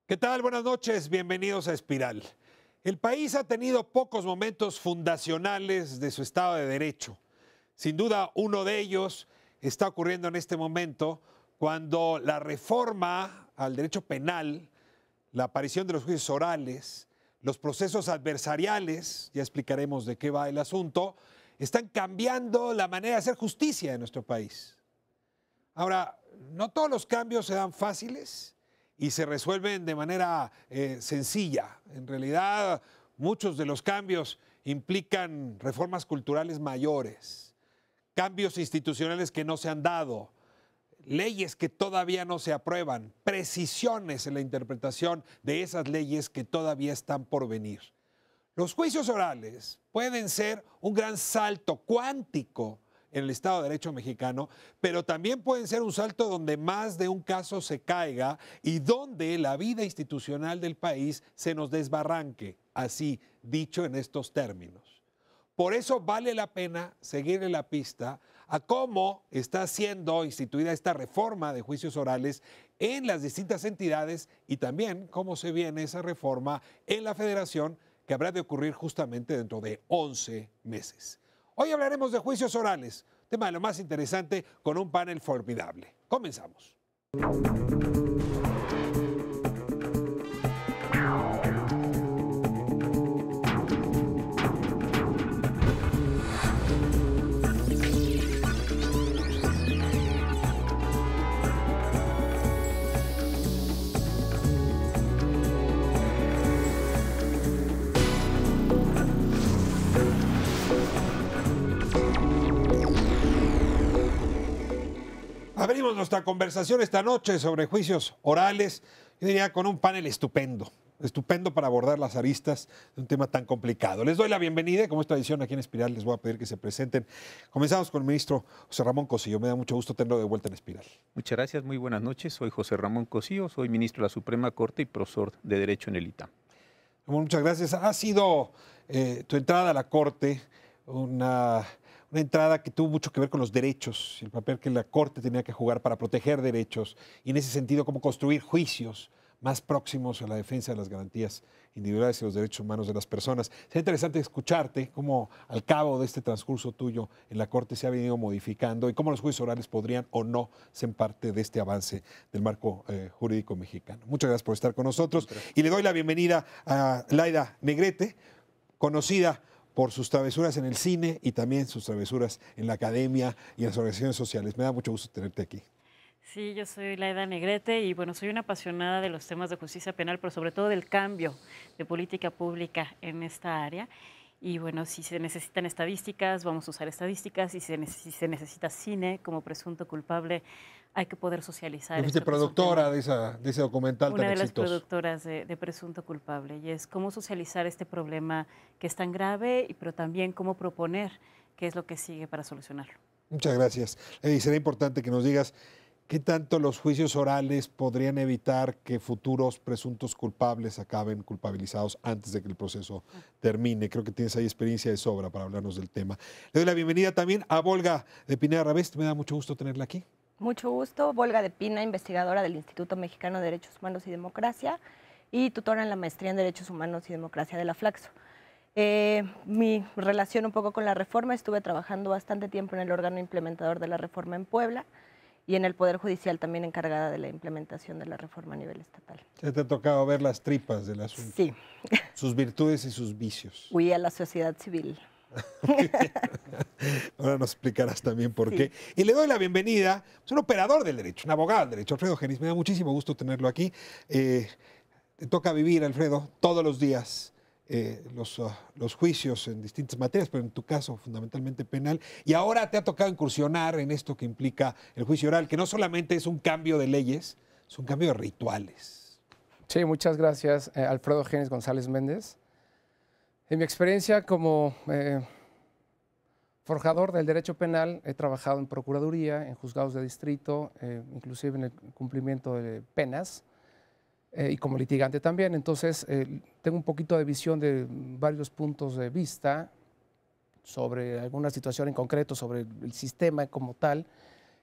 ¿Qué tal? Buenas noches, bienvenidos a Espiral. El país ha tenido pocos momentos fundacionales de su Estado de Derecho. Sin duda, uno de ellos está ocurriendo en este momento cuando la reforma al derecho penal, la aparición de los juicios orales, los procesos adversariales, ya explicaremos de qué va el asunto, están cambiando la manera de hacer justicia en nuestro país. Ahora, no todos los cambios se dan fáciles y se resuelven de manera sencilla. En realidad, muchos de los cambios implican reformas culturales mayores, cambios institucionales que no se han dado, leyes que todavía no se aprueban, precisiones en la interpretación de esas leyes que todavía están por venir. Los juicios orales pueden ser un gran salto cuántico en el Estado de Derecho mexicano, pero también pueden ser un salto donde más de un caso se caiga y donde la vida institucional del país se nos desbarranque, así dicho en estos términos. Por eso vale la pena seguirle la pista a cómo está siendo instituida esta reforma de juicios orales en las distintas entidades y también cómo se viene esa reforma en la Federación, que habrá de ocurrir justamente dentro de 11 meses. Hoy hablaremos de juicios orales, tema de lo más interesante, con un panel formidable. Comenzamos. Abrimos nuestra conversación esta noche sobre juicios orales, yo diría con un panel estupendo para abordar las aristas de un tema tan complicado. Les doy la bienvenida y como es tradición aquí en Espiral les voy a pedir que se presenten. Comenzamos con el ministro José Ramón Cosío. Me da mucho gusto tenerlo de vuelta en Espiral. Muchas gracias, muy buenas noches. Soy José Ramón Cosío, soy ministro de la Suprema Corte y profesor de Derecho en el ITAM. Muchas gracias. Ha sido tu entrada a la Corte una entrada que tuvo mucho que ver con los derechos, el papel que la Corte tenía que jugar para proteger derechos y en ese sentido cómo construir juicios más próximos a la defensa de las garantías individuales y los derechos humanos de las personas. Sería interesante escucharte cómo al cabo de este transcurso tuyo en la Corte se ha venido modificando y cómo los juicios orales podrían o no ser parte de este avance del marco jurídico mexicano. Muchas gracias por estar con nosotros y le doy la bienvenida a Laida Negrete, conocida por sus travesuras en el cine y también sus travesuras en la academia y en las organizaciones sociales. Me da mucho gusto tenerte aquí. Sí, yo soy Laida Negrete y bueno, soy una apasionada de los temas de justicia penal, pero sobre todo del cambio de política pública en esta área. Y bueno, si se necesitan estadísticas, vamos a usar estadísticas, y si se necesita cine como presunto culpable, hay que poder socializar. Fuiste productora de ese documental tan exitoso. Una de las productoras de Presunto Culpable, y es cómo socializar este problema que es tan grave, pero también cómo proponer qué es lo que sigue para solucionarlo. Muchas gracias. Será importante que nos digas qué tanto los juicios orales podrían evitar que futuros presuntos culpables acaben culpabilizados antes de que el proceso termine. Creo que tienes ahí experiencia de sobra para hablarnos del tema. Le doy la bienvenida también a Volga de Pineda Ravest. Me da mucho gusto tenerla aquí. Mucho gusto, Volga de Pina, investigadora del Instituto Mexicano de Derechos Humanos y Democracia y tutora en la maestría en Derechos Humanos y Democracia de la Flaxo. Mi relación un poco con la reforma, estuve trabajando bastante tiempo en el órgano implementador de la reforma en Puebla y en el Poder Judicial también encargada de la implementación de la reforma a nivel estatal. Ya te ha tocado ver las tripas del asunto. Sí. Sus virtudes y sus vicios. Huí a la sociedad civil. Ahora nos explicarás también por qué. Y le doy la bienvenida a un operador del derecho, un abogado del derecho, Alfredo Genis. Me da muchísimo gusto tenerlo aquí. Te toca vivir, Alfredo, todos los días los juicios en distintas materias, pero en tu caso fundamentalmente penal. Y ahora te ha tocado incursionar en esto que implica el juicio oral, que no solamente es un cambio de leyes, es un cambio de rituales. Sí, muchas gracias, Alfredo Genis González Méndez. En mi experiencia como forjador del derecho penal, he trabajado en procuraduría, en juzgados de distrito, inclusive en el cumplimiento de penas, y como litigante también. Entonces, tengo un poquito de visión de varios puntos de vista sobre alguna situación en concreto, sobre el sistema como tal,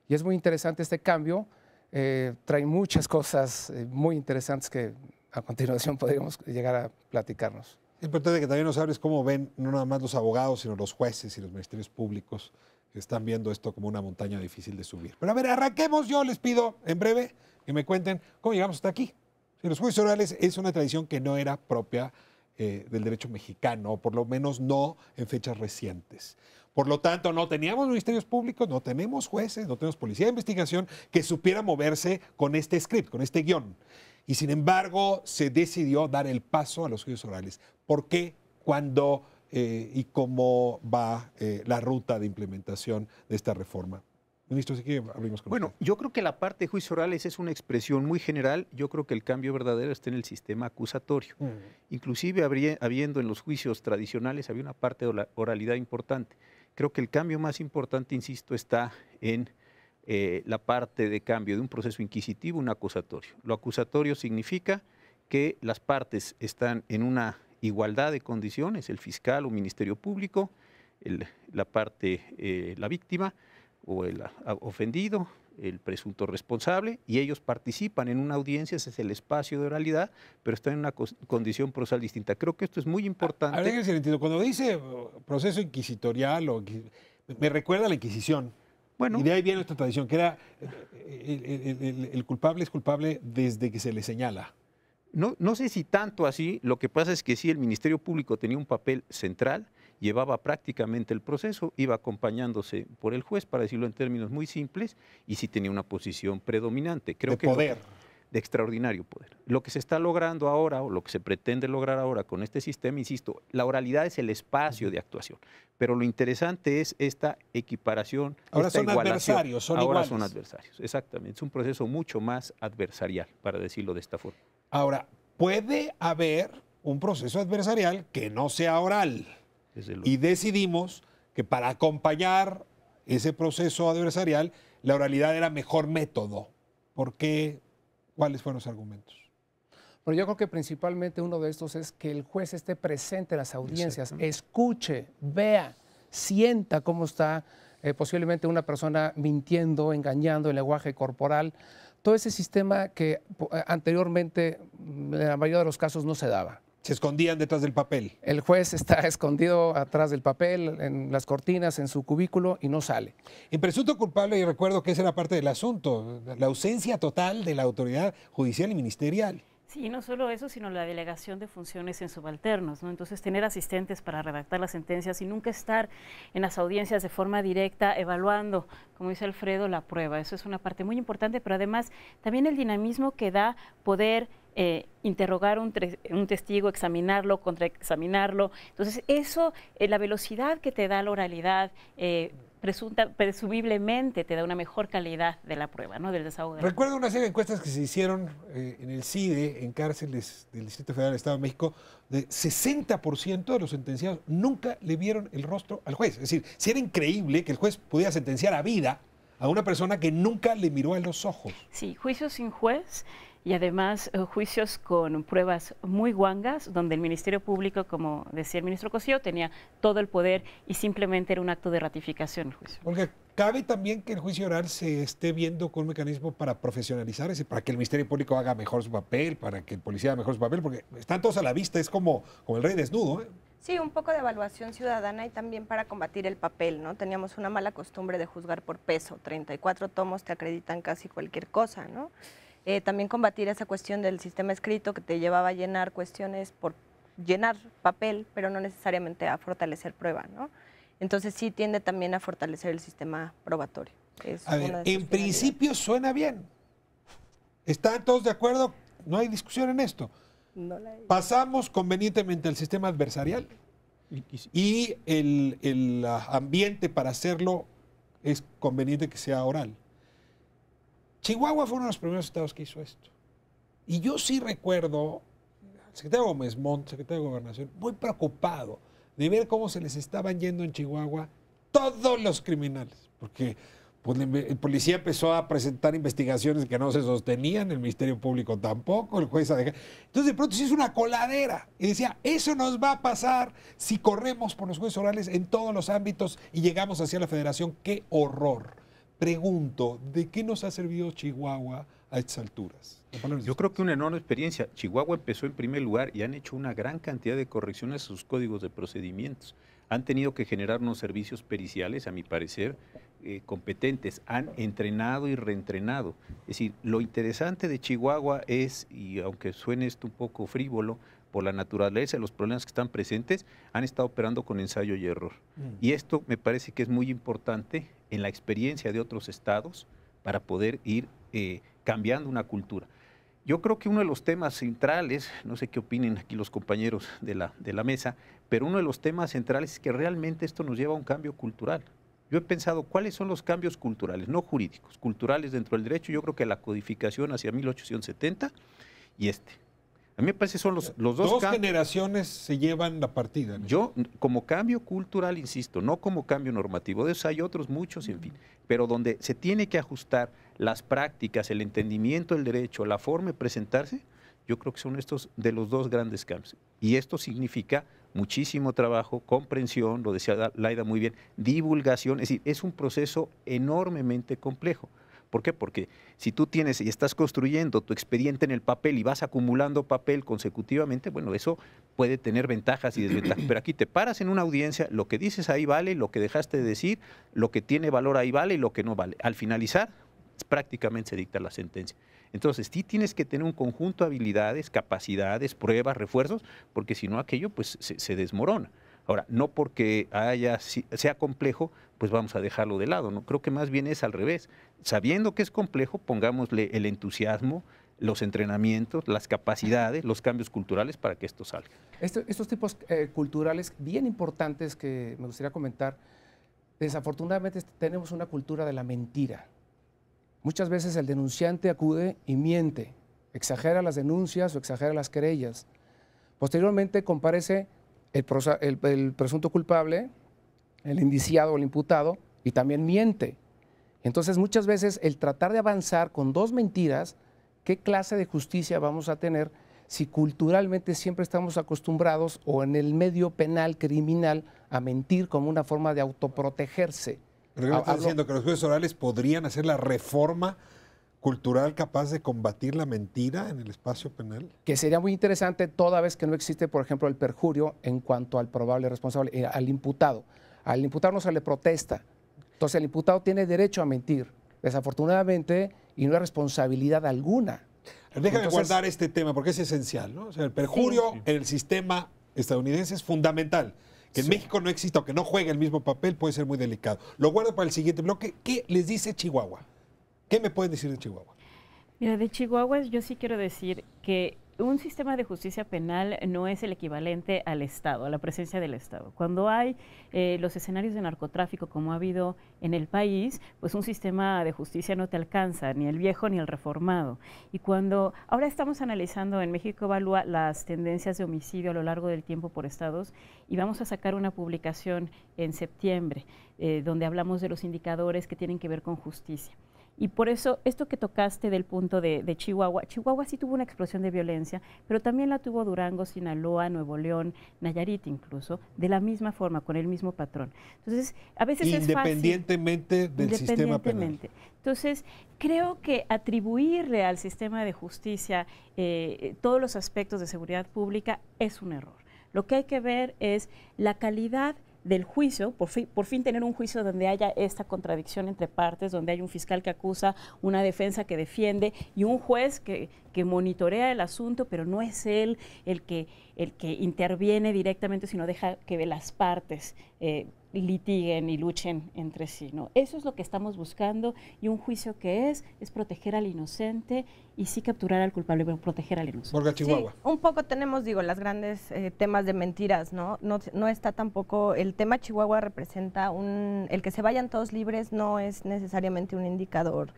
y es muy interesante este cambio. Trae muchas cosas muy interesantes que a continuación podríamos llegar a platicarnos. Es importante que también nos hables cómo ven no nada más los abogados, sino los jueces y los ministerios públicos que están viendo esto como una montaña difícil de subir. Pero a ver, arranquemos. Yo les pido en breve que me cuenten cómo llegamos hasta aquí. Si los juicios orales es una tradición que no era propia del derecho mexicano, o por lo menos no en fechas recientes. Por lo tanto, no teníamos ministerios públicos, no tenemos jueces, no tenemos policía de investigación que supiera moverse con este script, con este guión. Y sin embargo, se decidió dar el paso a los juicios orales. ¿Por qué? ¿Cuándo? ¿Y cómo va la ruta de implementación de esta reforma? Ministro, si quiere, abrimos con Bueno, usted. yo creo que la parte de juicios orales es una expresión muy general. Yo creo que el cambio verdadero está en el sistema acusatorio. Inclusive habiendo en los juicios tradicionales, había una parte de la oralidad importante. Creo que el cambio más importante, insisto, está en la parte de cambio de un proceso inquisitivo a un acusatorio. Lo acusatorio significa que las partes están en una igualdad de condiciones, el fiscal o ministerio público, la víctima o el ofendido, el presunto responsable, y ellos participan en una audiencia, ese es el espacio de oralidad, pero están en una condición procesal distinta. Creo que esto es muy importante. A ver, en ese sentido, cuando dice proceso inquisitorial, me recuerda a la Inquisición. Bueno, Y de ahí viene esta tradición, que era el culpable es culpable desde que se le señala. no sé si tanto así, lo que pasa es que sí, el Ministerio Público tenía un papel central, llevaba prácticamente el proceso, iba acompañándose por el juez, para decirlo en términos muy simples, y sí tenía una posición predominante. Creo De poder. De extraordinario poder. Lo que se está logrando ahora, o lo que se pretende lograr ahora con este sistema, insisto, la oralidad es el espacio de actuación, pero lo interesante es esta equiparación, Ahora esta son igualación. adversarios, son Ahora iguales. son adversarios, exactamente. Es un proceso mucho más adversarial, para decirlo de esta forma. Ahora, puede haber un proceso adversarial que no sea oral. Desde luego. Y decidimos que para acompañar ese proceso adversarial, la oralidad era mejor método. ¿Por qué? ¿Cuáles fueron los argumentos? Pero yo creo que principalmente uno de estos es que el juez esté presente en las audiencias, escuche, vea, sienta cómo está posiblemente una persona mintiendo, engañando en lenguaje corporal. Todo ese sistema que anteriormente, en la mayoría de los casos, no se daba. Se escondían detrás del papel. El juez está escondido atrás del papel, en las cortinas, en su cubículo y no sale. En presunto culpable, y recuerdo que esa era parte del asunto, la ausencia total de la autoridad judicial y ministerial. Sí, no solo eso, sino la delegación de funciones en subalternos, ¿no? Entonces, tener asistentes para redactar las sentencias y nunca estar en las audiencias de forma directa evaluando, como dice Alfredo, la prueba. Eso es una parte muy importante, pero además también el dinamismo que da poder interrogar un testigo, examinarlo, contraexaminarlo. Entonces, eso, la velocidad que te da la oralidad, presumiblemente te da una mejor calidad de la prueba, ¿no? Del desahogo de la Recuerdo una serie de encuestas que se hicieron en el CIDE, en cárceles del Distrito Federal del Estado de México, de 60% de los sentenciados nunca le vieron el rostro al juez. Es decir, si era increíble que el juez pudiera sentenciar a vida a una persona que nunca le miró a los ojos. Sí, juicios sin juez y además juicios con pruebas muy guangas, donde el Ministerio Público, como decía el ministro Cosío, tenía todo el poder y simplemente era un acto de ratificación el juicio. Porque cabe también que el juicio oral se esté viendo con un mecanismo para profesionalizar, es decir, para que el Ministerio Público haga mejor su papel, para que el policía haga mejor su papel, porque están todos a la vista, es como el rey desnudo, ¿eh? Sí, un poco de evaluación ciudadana y también para combatir el papel, ¿no? Teníamos una mala costumbre de juzgar por peso, 34 tomos te acreditan casi cualquier cosa, ¿no? También combatir esa cuestión del sistema escrito que te llevaba a llenar cuestiones por llenar papel, pero no necesariamente a fortalecer prueba, ¿no? Entonces sí tiende también a fortalecer el sistema probatorio. A ver, en principio suena bien. ¿Están todos de acuerdo? No hay discusión en esto. No la hay. Pasamos convenientemente al sistema adversarial y el ambiente para hacerlo es conveniente que sea oral. Chihuahua fue uno de los primeros estados que hizo esto. Y yo sí recuerdo al secretario Gómez Montt, secretario de Gobernación, muy preocupado de ver cómo se les estaban yendo en Chihuahua todos los criminales. Porque pues, el policía empezó a presentar investigaciones que no se sostenían, el Ministerio Público tampoco, el juez... Entonces de pronto se hizo una coladera y decía, eso nos va a pasar si corremos por los jueces orales en todos los ámbitos y llegamos hacia la federación. ¡Qué horror! Pregunto, ¿de qué nos ha servido Chihuahua a estas alturas? Yo creo que una enorme experiencia. Chihuahua empezó en primer lugar y han hecho una gran cantidad de correcciones a sus códigos de procedimientos. Han tenido que generar unos servicios periciales, a mi parecer, competentes. Han entrenado y reentrenado. Es decir, lo interesante de Chihuahua es, y aunque suene esto un poco frívolo, por la naturaleza de los problemas que están presentes, han estado operando con ensayo y error. Y esto me parece que es muy importante en la experiencia de otros estados para poder ir cambiando una cultura. Yo creo que uno de los temas centrales, no sé qué opinen aquí los compañeros de la mesa, pero uno de los temas centrales es que realmente esto nos lleva a un cambio cultural. Yo he pensado cuáles son los cambios culturales, no jurídicos, culturales dentro del derecho. Yo creo que la codificación hacia 1870 y a mí me parece que son los dos generaciones se llevan la partida, ¿no? Yo, como cambio cultural, insisto, no como cambio normativo, de esos hay otros muchos, en fin, pero donde se tiene que ajustar las prácticas, el entendimiento del derecho, la forma de presentarse, yo creo que son estos de los dos grandes cambios. Y esto significa muchísimo trabajo, comprensión, lo decía Laida muy bien, divulgación, es decir, es un proceso enormemente complejo. ¿Por qué? Porque si tú tienes y estás construyendo tu expediente en el papel y vas acumulando papel consecutivamente, bueno, eso puede tener ventajas y desventajas. Pero aquí te paras en una audiencia, lo que dices ahí vale, lo que dejaste de decir, lo que tiene valor ahí vale y lo que no vale. Al finalizar, prácticamente se dicta la sentencia. Entonces, sí tienes que tener un conjunto de habilidades, capacidades, pruebas, refuerzos, porque si no aquello pues se desmorona. Ahora, no porque sea complejo, pues vamos a dejarlo de lado, ¿no? Creo que más bien es al revés. Sabiendo que es complejo, pongámosle el entusiasmo, los entrenamientos, las capacidades, los cambios culturales para que esto salga. Estos tipos culturales bien importantes que me gustaría comentar, desafortunadamente tenemos una cultura de la mentira. Muchas veces el denunciante acude y miente, exagera las denuncias o exagera las querellas. Posteriormente comparece el presunto culpable, el indiciado o el imputado, y también miente. Entonces, muchas veces el tratar de avanzar con dos mentiras, ¿qué clase de justicia vamos a tener si culturalmente siempre estamos acostumbrados o en el medio penal, criminal, a mentir como una forma de autoprotegerse? ¿Pero qué me estás diciendo? ¿Que los jueces orales podrían hacer la reforma cultural capaz de combatir la mentira en el espacio penal? Que sería muy interesante toda vez que no existe, por ejemplo, el perjurio en cuanto al probable responsable, al imputado. Al imputado no se le protesta. Entonces el imputado tiene derecho a mentir, desafortunadamente, y no hay responsabilidad alguna. Déjame guardar este tema porque es esencial, ¿no? O sea, el perjurio en el sistema estadounidense es fundamental. Que en México no exista o que no juegue el mismo papel puede ser muy delicado. Lo guardo para el siguiente bloque. ¿Qué les dice Chihuahua? ¿Qué me pueden decir de Chihuahua? Mira, de Chihuahua yo sí quiero decir que un sistema de justicia penal no es el equivalente al Estado, a la presencia del Estado. Cuando hay los escenarios de narcotráfico como ha habido en el país, pues un sistema de justicia no te alcanza, ni el viejo ni el reformado. Y cuando ahora estamos analizando, en México Evalúa las tendencias de homicidio a lo largo del tiempo por estados, y vamos a sacar una publicación en septiembre, donde hablamos de los indicadores que tienen que ver con justicia. Y por eso, esto que tocaste del punto de Chihuahua, Chihuahua sí tuvo una explosión de violencia, pero también la tuvo Durango, Sinaloa, Nuevo León, Nayarit incluso, de la misma forma, con el mismo patrón. Entonces, a veces es fácil. Independientemente del sistema penal. Entonces, creo que atribuirle al sistema de justicia todos los aspectos de seguridad pública es un error. Lo que hay que ver es la calidad del juicio, por fin tener un juicio donde haya esta contradicción entre partes, donde hay un fiscal que acusa, una defensa que defiende y un juez que monitorea el asunto, pero no es él el que interviene directamente, sino deja que las partes litiguen y luchen entre sí, ¿no? Eso es lo que estamos buscando, y un juicio que es proteger al inocente y sí capturar al culpable, pero proteger al inocente. Olga, Chihuahua. Sí, un poco tenemos, las grandes temas de mentiras, ¿no? No está tampoco, el tema Chihuahua representa el que se vayan todos libres no es necesariamente un indicador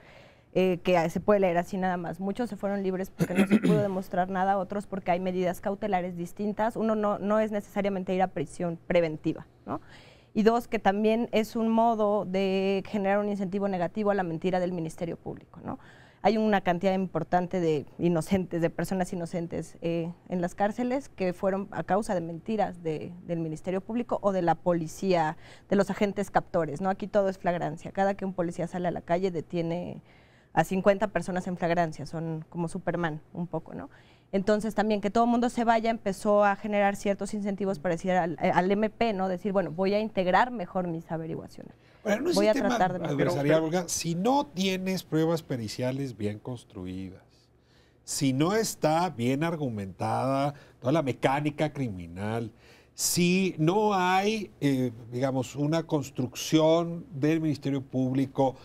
que se puede leer así nada más. Muchos se fueron libres porque no se pudo demostrar nada, otros porque hay medidas cautelares distintas. Uno no es necesariamente ir a prisión preventiva, ¿no? Y dos, que también es un modo de generar un incentivo negativo a la mentira del Ministerio Público, ¿no? Hay una cantidad importante de inocentes, de personas inocentes en las cárceles que fueron a causa de mentiras del Ministerio Público o de la policía, de los agentes captores, ¿no? Aquí todo es flagrancia. Cada que un policía sale a la calle detiene a 50 personas en flagrancia, son como Superman un poco, ¿no? Entonces también que todo el mundo se vaya empezó a generar ciertos incentivos para decir al MP, ¿no? Decir, bueno, voy a integrar mejor mis averiguaciones. Bueno, no es voy a sistema tratar de adversarial, Olga, si no tienes pruebas periciales bien construidas, si no está bien argumentada toda la mecánica criminal, si no hay, digamos, una construcción del Ministerio Público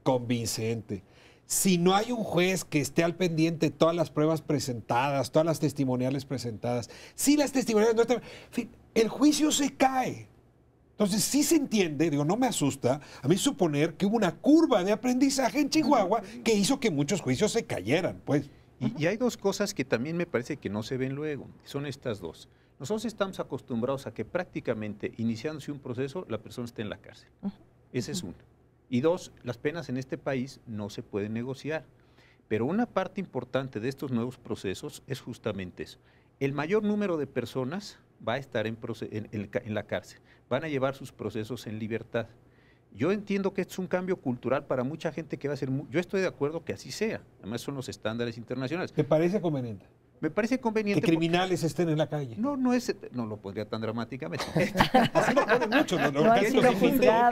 convincente, si no hay un juez que esté al pendiente de todas las pruebas presentadas, todas las testimoniales presentadas, si las testimoniales no están, en fin, el juicio se cae. Entonces sí se entiende, digo, no me asusta a mí suponer que hubo una curva de aprendizaje en Chihuahua que hizo que muchos juicios se cayeran, pues. Y hay dos cosas que también me parece que no se ven luego, son estas dos. Nosotros estamos acostumbrados a que prácticamente iniciándose un proceso, la persona esté en la cárcel. Ese es uno. Y dos, las penas en este país no se pueden negociar. Pero una parte importante de estos nuevos procesos es justamente eso. El mayor número de personas va a estar en la cárcel, van a llevar sus procesos en libertad. Yo entiendo que es un cambio cultural para mucha gente que va a ser... Yo estoy de acuerdo que así sea. Además son los estándares internacionales. ¿Te parece conveniente? Me parece conveniente. Que criminales estén en la calle. No lo pondría tan dramáticamente. Así lo ponen mucho.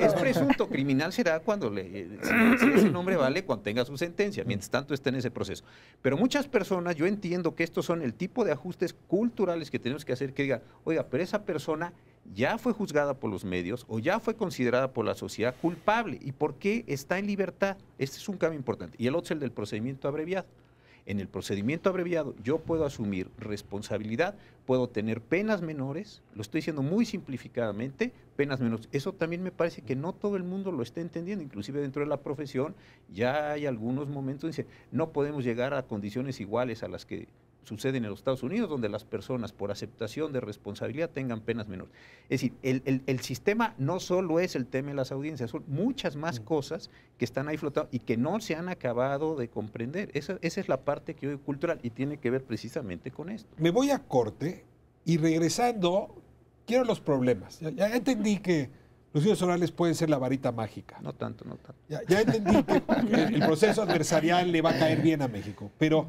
Es presunto. Criminal será cuando si ese nombre vale, cuando tenga su sentencia. Mientras tanto está en ese proceso. Pero muchas personas, yo entiendo que estos son el tipo de ajustes culturales que tenemos que hacer, que digan, oiga, pero esa persona ya fue juzgada por los medios o ya fue considerada por la sociedad culpable. ¿Y por qué está en libertad? Este es un cambio importante. Y el otro es el del procedimiento abreviado. En el procedimiento abreviado yo puedo asumir responsabilidad, puedo tener penas menores, lo estoy diciendo muy simplificadamente, penas menores. Eso también me parece que no todo el mundo lo está entendiendo, inclusive dentro de la profesión ya hay algunos momentos en que no podemos llegar a condiciones iguales a las que suceden en los Estados Unidos, donde las personas por aceptación de responsabilidad tengan penas menores. Es decir, el sistema no solo es el tema de las audiencias, son muchas más cosas que están ahí flotando y que no se han acabado de comprender. Esa es la parte que hoy cultural y tiene que ver precisamente con esto. Me voy a corte y regresando, quiero los problemas. Ya entendí que los juicios orales pueden ser la varita mágica. No tanto. Ya entendí que el proceso adversarial le va a caer bien a México, pero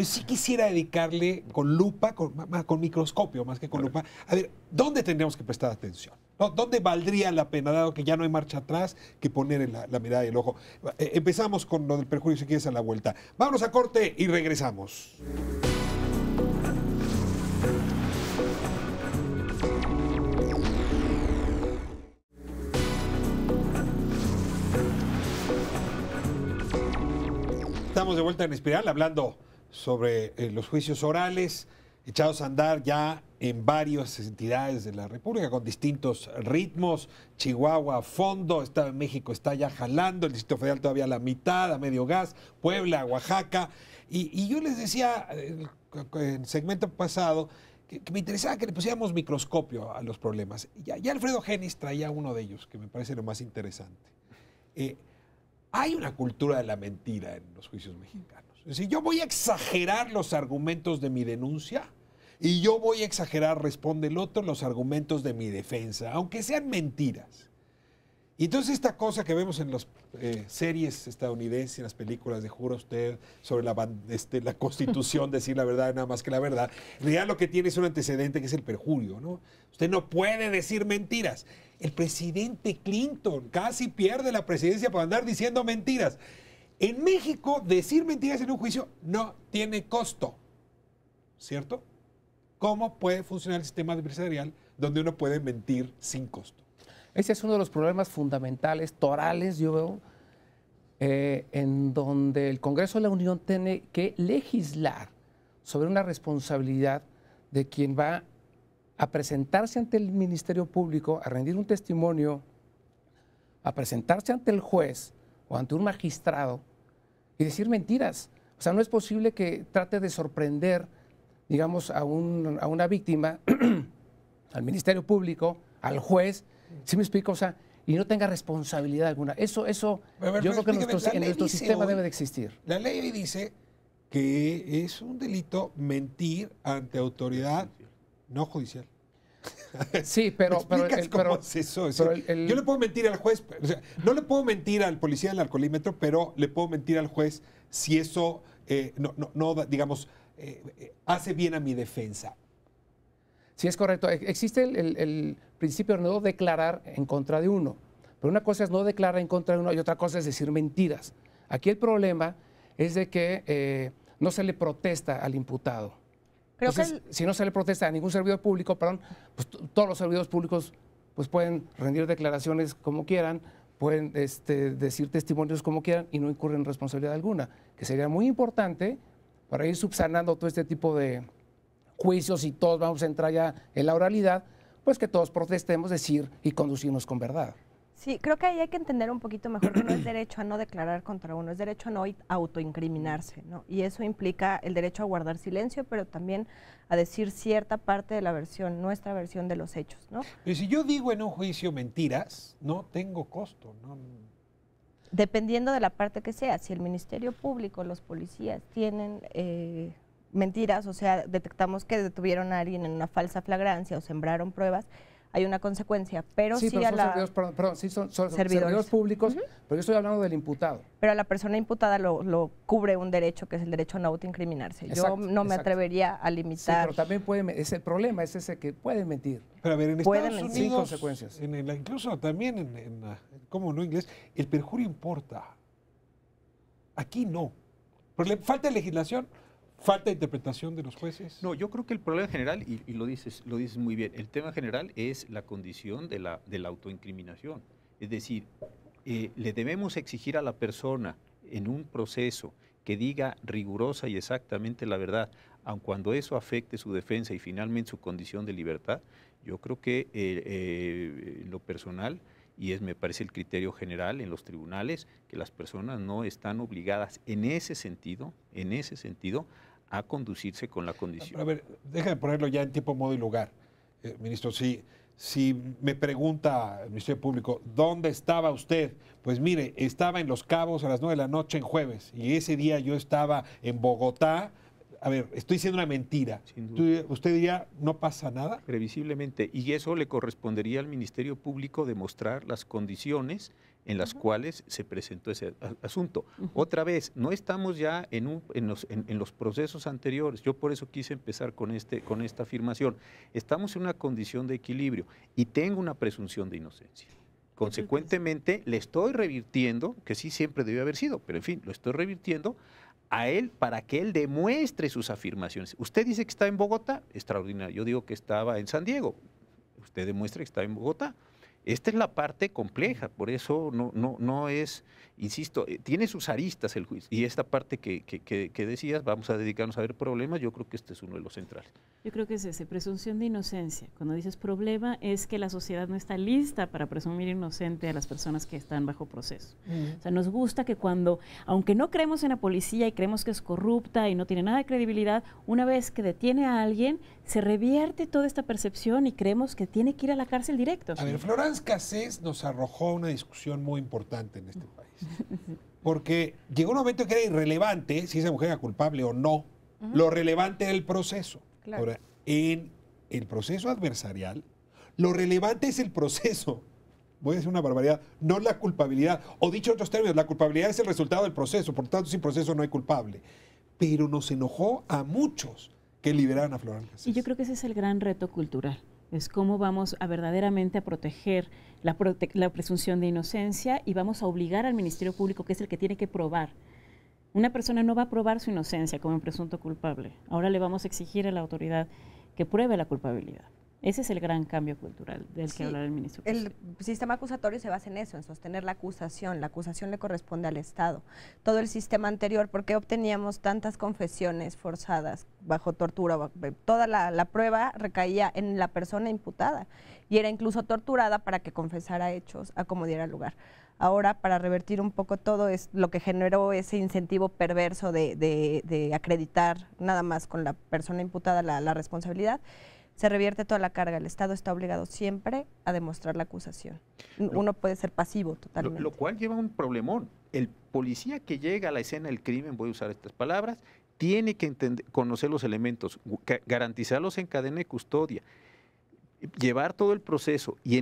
sí quisiera dedicarle con lupa, con microscopio más que con lupa, a ver, ¿dónde tendríamos que prestar atención? ¿No? ¿Dónde valdría la pena, dado que ya no hay marcha atrás, que poner la mirada y el ojo? Empezamos con lo del perjuicio, si quieres, a la vuelta. Vámonos a corte y regresamos. Estamos de vuelta en Espiral, hablando sobre los juicios orales echados a andar ya en varias entidades de la República con distintos ritmos. Chihuahua a fondo, Estado de México está ya jalando, el Distrito Federal todavía a la mitad, a medio gas, Puebla, Oaxaca. Y yo les decía en el segmento pasado que me interesaba que le pusiéramos microscopio a los problemas. Ya Alfredo Genis traía uno de ellos, que me parece lo más interesante. Hay una cultura de la mentira en los juicios mexicanos. Es decir, yo voy a exagerar los argumentos de mi denuncia y yo voy a exagerar, responde el otro, los argumentos de mi defensa, aunque sean mentiras. Y entonces esta cosa que vemos en las series estadounidenses, en las películas de Jura Usted, sobre la Constitución, decir la verdad nada más que la verdad, en realidad lo que tiene es un antecedente que es el perjurio, ¿no? Usted no puede decir mentiras. El presidente Clinton casi pierde la presidencia por andar diciendo mentiras. En México, decir mentiras en un juicio no tiene costo, ¿cierto? ¿Cómo puede funcionar el sistema adversarial donde uno puede mentir sin costo? Ese es uno de los problemas fundamentales, torales, yo veo, en donde el Congreso de la Unión tiene que legislar sobre una responsabilidad de quien va a presentarse ante el Ministerio Público, a rendir un testimonio, a presentarse ante el juez o ante un magistrado y decir mentiras. O sea, no es posible que trate de sorprender, digamos, a una víctima, al Ministerio Público, al juez, ¿sí me explico? O sea, y no tenga responsabilidad alguna. Eso yo creo que en nuestro sistema debe de existir. La ley hoy dice que es un delito mentir ante autoridad no judicial. Sí, pero ¿Cómo es eso? Yo le puedo mentir al juez, o sea, no le puedo mentir al policía del alcoholímetro, pero le puedo mentir al juez si eso digamos, hace bien a mi defensa. Sí, es correcto. Existe el principio de no declarar en contra de uno. Pero una cosa es no declarar en contra de uno y otra cosa es decir mentiras. Aquí el problema es de que no se le protesta al imputado. Entonces, si no se le protesta a ningún servidor público, pues todos los servidores públicos pues pueden rendir declaraciones como quieran, pueden decir testimonios como quieran y no incurren en responsabilidad alguna, que sería muy importante para ir subsanando todo este tipo de juicios y todos vamos a entrar ya en la oralidad, pues que todos protestemos, decir y conducirnos con verdad. Sí, creo que ahí hay que entender un poquito mejor que no es derecho a no declarar contra uno, es derecho a no autoincriminarse, ¿no? Y eso implica el derecho a guardar silencio, pero también a decir cierta parte de la versión, nuestra versión de los hechos, ¿no? Pero si yo digo en un juicio mentiras, no tengo costo, ¿no? Dependiendo de la parte que sea, si el Ministerio Público, los policías tienen mentiras, o sea, detectamos que detuvieron a alguien en una falsa flagrancia o sembraron pruebas, hay una consecuencia, pero sí, pero a son la... son servidores públicos, pero yo estoy hablando del imputado. Pero a la persona imputada lo cubre un derecho, que es el derecho a no autoincriminarse. Yo no me atrevería a limitar... Sí, pero también es el problema, es ese que puede mentir. Pero a ver, en Estados Unidos, sin consecuencias. Incluso también ¿cómo no inglés? El perjurio importa. Aquí no. Falta de legislación, falta de interpretación de los jueces. No, yo creo que el problema general, y lo dices muy bien, el tema general es la condición de la autoincriminación. Es decir, le debemos exigir a la persona en un proceso que diga rigurosa y exactamente la verdad, aun cuando eso afecte su defensa y finalmente su condición de libertad. Yo creo que lo personal, me parece el criterio general en los tribunales, que las personas no están obligadas en ese sentido, a conducirse con la condición. A ver, déjame ponerlo ya en tiempo, modo y lugar. Ministro, si me pregunta el Ministerio Público, ¿dónde estaba usted? Pues mire, estaba en Los Cabos a las 9 de la noche en jueves, y ese día yo estaba en Bogotá. A ver, estoy diciendo una mentira. ¿Usted diría, no pasa nada? Previsiblemente, y eso le correspondería al Ministerio Público demostrar las condiciones en las cuales se presentó ese asunto. Otra vez, no estamos ya en los procesos anteriores. Yo por eso quise empezar con esta afirmación. Estamos en una condición de equilibrio y tengo una presunción de inocencia. Consecuentemente, le estoy revirtiendo, que sí siempre debió haber sido, pero en fin, lo estoy revirtiendo a él para que él demuestre sus afirmaciones. Usted dice que está en Bogotá, extraordinario. Yo digo que estaba en San Diego. Usted demuestra que está en Bogotá. Esta es la parte compleja, por eso no es, insisto, tiene sus aristas el juicio. Y esta parte que decías, vamos a dedicarnos a ver problemas, yo creo que este es uno de los centrales. Yo creo que es ese, presunción de inocencia. Cuando dices problema, es que la sociedad no está lista para presumir inocente a las personas que están bajo proceso. O sea, nos gusta que cuando, aunque no creemos en la policía y creemos que es corrupta y no tiene nada de credibilidad, una vez que detiene a alguien, se revierte toda esta percepción y creemos que tiene que ir a la cárcel directo. A ver, Florence Cassés nos arrojó una discusión muy importante en este país. Porque llegó un momento que era irrelevante si esa mujer era culpable o no. Lo relevante era el proceso. Claro. Ahora, en el proceso adversarial, lo relevante es el proceso. Voy a decir una barbaridad, no la culpabilidad. O dicho en otros términos, la culpabilidad es el resultado del proceso, por tanto, sin proceso no hay culpable. Pero nos enojó a muchos que liberaran a Florence Cassés. Y yo creo que ese es el gran reto cultural. Es cómo vamos a verdaderamente a proteger la presunción de inocencia y vamos a obligar al Ministerio Público, que es el que tiene que probar. Una persona no va a probar su inocencia como un presunto culpable. Ahora le vamos a exigir a la autoridad que pruebe la culpabilidad. Ese es el gran cambio cultural del que habla el ministro. El sistema acusatorio se basa en eso, en sostener la acusación. La acusación le corresponde al Estado. Todo el sistema anterior, ¿por qué obteníamos tantas confesiones forzadas bajo tortura? Toda la prueba recaía en la persona imputada y era incluso torturada para que confesara hechos a como diera lugar. Ahora, para revertir un poco todo, es lo que generó ese incentivo perverso de acreditar nada más con la persona imputada la responsabilidad. Se revierte toda la carga. El Estado está obligado siempre a demostrar la acusación. Uno puede ser pasivo totalmente. Lo cual lleva a un problemón. El policía que llega a la escena del crimen, voy a usar estas palabras, tiene que conocer los elementos, garantizarlos en cadena de custodia. llevar todo el proceso y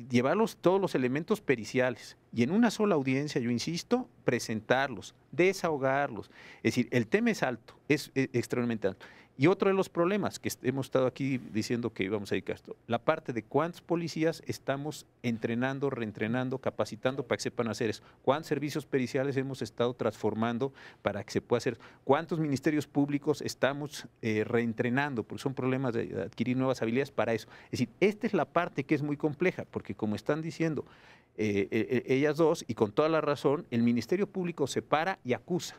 llevar todos los elementos periciales y en una sola audiencia, yo insisto, presentarlos, desahogarlos. Es decir, el tema es alto, es extremadamente alto. Y otro de los problemas que hemos estado aquí diciendo que íbamos a dedicar esto, la parte de cuántos policías estamos entrenando, reentrenando, capacitando para que sepan hacer eso, cuántos servicios periciales hemos estado transformando para que se pueda hacer, cuántos ministerios públicos estamos reentrenando, porque son problemas de adquirir nuevas habilidades para eso. Es decir, esta es la parte que es muy compleja, porque como están diciendo ellas dos, y con toda la razón, el Ministerio Público se para y acusa.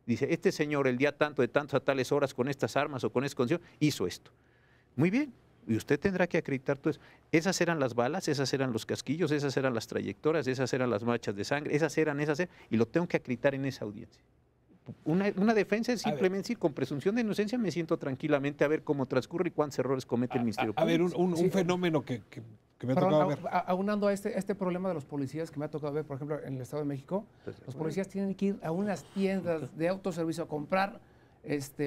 Dice, este señor el día tanto de tantas a tales horas con estas armas o con esta condición hizo esto. Muy bien, y usted tendrá que acreditar todo eso. Esas eran las balas, esas eran los casquillos, esas eran las trayectorias, esas eran las manchas de sangre, esas eran, y lo tengo que acreditar en esa audiencia. Una defensa es simplemente decir, con presunción de inocencia me siento tranquilamente a ver cómo transcurre y cuántos errores comete el Ministerio Público. A ver, un fenómeno que me ha tocado ver. Aunando a este problema de los policías que me ha tocado ver, por ejemplo, en el Estado de México, los policías tienen que ir a unas tiendas de autoservicio a comprar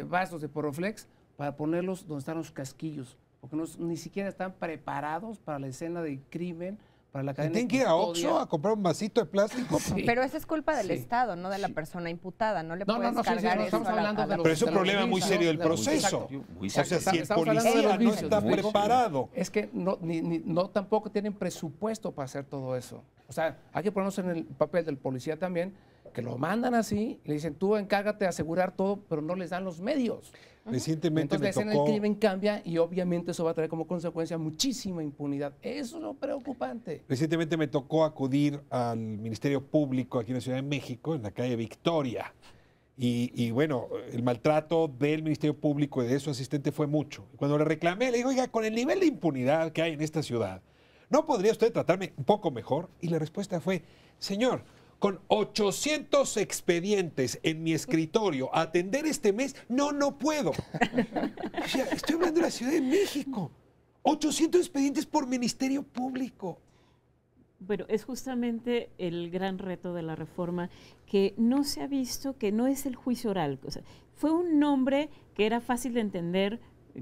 vasos de Poroflex para ponerlos donde están los casquillos, porque ni siquiera están preparados para la escena de crimen, para la cadena de ¿Tienen que ir a custodia. Oxxo a comprar un vasito de plástico? Sí. Pero eso es culpa del Estado, no de la persona imputada. No le puedes cargar eso estamos hablando de los Pero es un de los problema muy vicios, serio del de los- proceso. exacto. O sea, si el Estamos hablando de policía los no vicios, está muy preparado. Es que no tampoco tienen presupuesto para hacer todo eso. O sea, hay que ponernos en el papel del policía también, que lo mandan así, le dicen, tú encárgate de asegurar todo, pero no les dan los medios. Recientemente Entonces la me escena del tocó... crimen cambia y obviamente eso va a traer como consecuencia muchísima impunidad. Eso es lo preocupante. Recientemente me tocó acudir al Ministerio Público aquí en la Ciudad de México, en la calle Victoria. Y bueno, el maltrato del Ministerio Público y de su asistente fue mucho. Y cuando le reclamé, le digo, oiga, con el nivel de impunidad que hay en esta ciudad, ¿no podría usted tratarme un poco mejor? Y la respuesta fue, señor, con 800 expedientes en mi escritorio a atender este mes, no puedo. O sea, estoy hablando de la Ciudad de México. 800 expedientes por Ministerio Público. Bueno, es justamente el gran reto de la reforma, que no se ha visto, que no es el juicio oral. O sea, fue un nombre que era fácil de entender,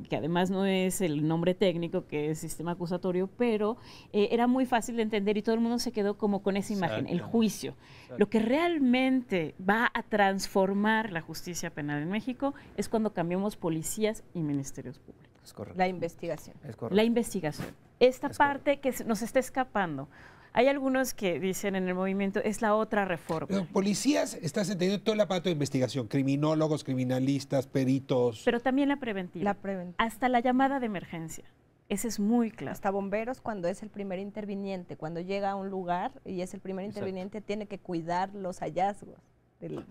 que además no es el nombre técnico, que es sistema acusatorio, pero era muy fácil de entender y todo el mundo se quedó como con esa imagen, el juicio. Lo que realmente va a transformar la justicia penal en México es cuando cambiamos policías y ministerios públicos. Es correcto. La investigación. Es correcto. La investigación. Esta Es parte que nos está escapando. Hay algunos que dicen en el movimiento, es la otra reforma. Pero policías, estás entendiendo todo el aparato de investigación, criminólogos, criminalistas, peritos. Pero también la preventiva. La preventiva. Hasta la llamada de emergencia. Ese es muy claro. Hasta bomberos cuando es el primer interviniente, cuando llega a un lugar y es el primer interviniente, tiene que cuidar los hallazgos.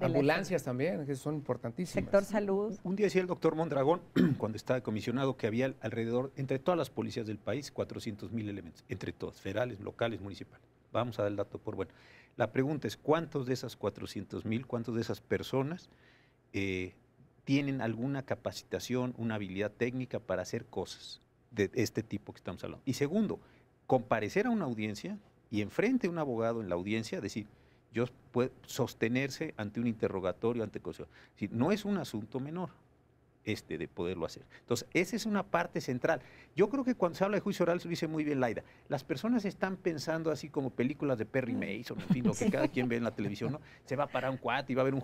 Ambulancias también, que son importantísimas. Sector salud. Un día decía el doctor Mondragón, cuando estaba comisionado, que había alrededor, entre todas las policías del país, 400,000 elementos, entre todas, federales, locales, municipales. Vamos a dar el dato por bueno. La pregunta es, ¿cuántos de esas 400,000, cuántos de esas personas tienen alguna capacitación, una habilidad técnica para hacer cosas de este tipo que estamos hablando? Y segundo, comparecer a una audiencia y enfrente a un abogado en la audiencia, decir, yo puedo sostenerse ante un interrogatorio, ante cosas. No es un asunto menor de poderlo hacer. Entonces, esa es una parte central. Yo creo que cuando se habla de juicio oral, se lo dice muy bien Laida, las personas están pensando así como películas de Perry Mason, en fin, lo que cada quien ve en la televisión, ¿no? Se va a parar un cuate y va a haber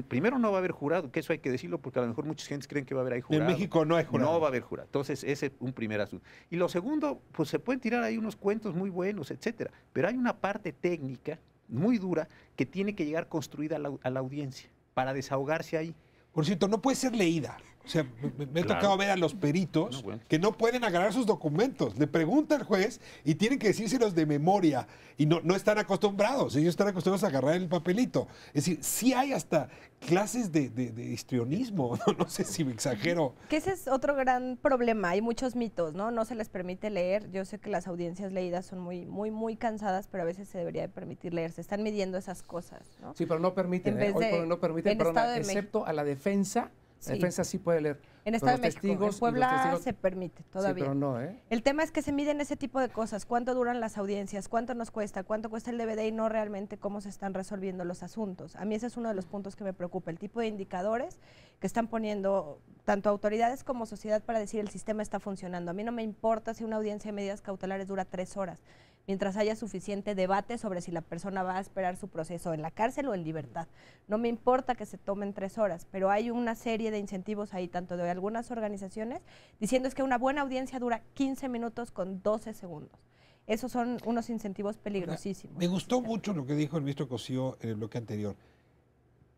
primero no va a haber jurado, que eso hay que decirlo, porque a lo mejor muchas gentes creen que va a haber ahí jurado. En México no hay jurado. No va a haber jurado. Entonces, ese es un primer asunto. Y lo segundo, pues se pueden tirar ahí unos cuentos muy buenos, etcétera, pero hay una parte técnica muy dura que tiene que llegar construida a la audiencia para desahogarse ahí. Por cierto, no puede ser leída. O sea, me ha tocado ver a los peritos que no pueden agarrar sus documentos. Le pregunta al juez y tienen que decírselos de memoria. Y no están acostumbrados. Ellos están acostumbrados a agarrar el papelito. Es decir, sí hay hasta clases de histrionismo. No sé si me exagero. Que ese es otro gran problema. Hay muchos mitos, ¿no? No se les permite leer. Yo sé que las audiencias leídas son muy cansadas, pero a veces se debería permitir leer. Se están midiendo esas cosas, ¿no? Sí, pero no permiten, En vez de- no permiten, en perdona, Estado de México. excepto a la defensa. La defensa sí puede leer. En Estado Los de México, testigos en y los Puebla testigos- se permite todavía. Sí, pero no, ¿eh? El tema es que se miden ese tipo de cosas, cuánto duran las audiencias, cuánto nos cuesta, cuánto cuesta el DVD y no realmente cómo se están resolviendo los asuntos. A mí ese es uno de los puntos que me preocupa, el tipo de indicadores que están poniendo tanto autoridades como sociedad para decir el sistema está funcionando. A mí no me importa si una audiencia de medidas cautelares dura 3 horas, mientras haya suficiente debate sobre si la persona va a esperar su proceso en la cárcel o en libertad. No me importa que se tomen 3 horas, pero hay una serie de incentivos ahí, tanto de algunas organizaciones, diciendo es que una buena audiencia dura 15 minutos con 12 segundos. Esos son unos incentivos peligrosísimos. Me gustó mucho lo que dijo el ministro Cosío en el bloque anterior.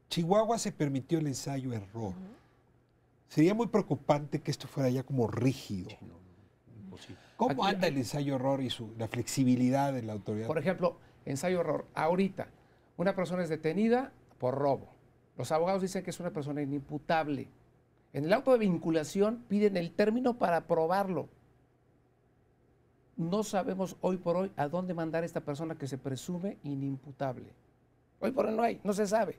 Chihuahua se permitió el ensayo-error. Sería muy preocupante que esto fuera ya como rígido. ¿Cómo anda el ensayo-error y la flexibilidad de la autoridad? Por ejemplo, ensayo-error. Ahorita, una persona es detenida por robo. Los abogados dicen que es una persona inimputable. En el auto de vinculación piden el término para probarlo. No sabemos hoy por hoy a dónde mandar a esta persona que se presume inimputable. Hoy por hoy no hay, no se sabe.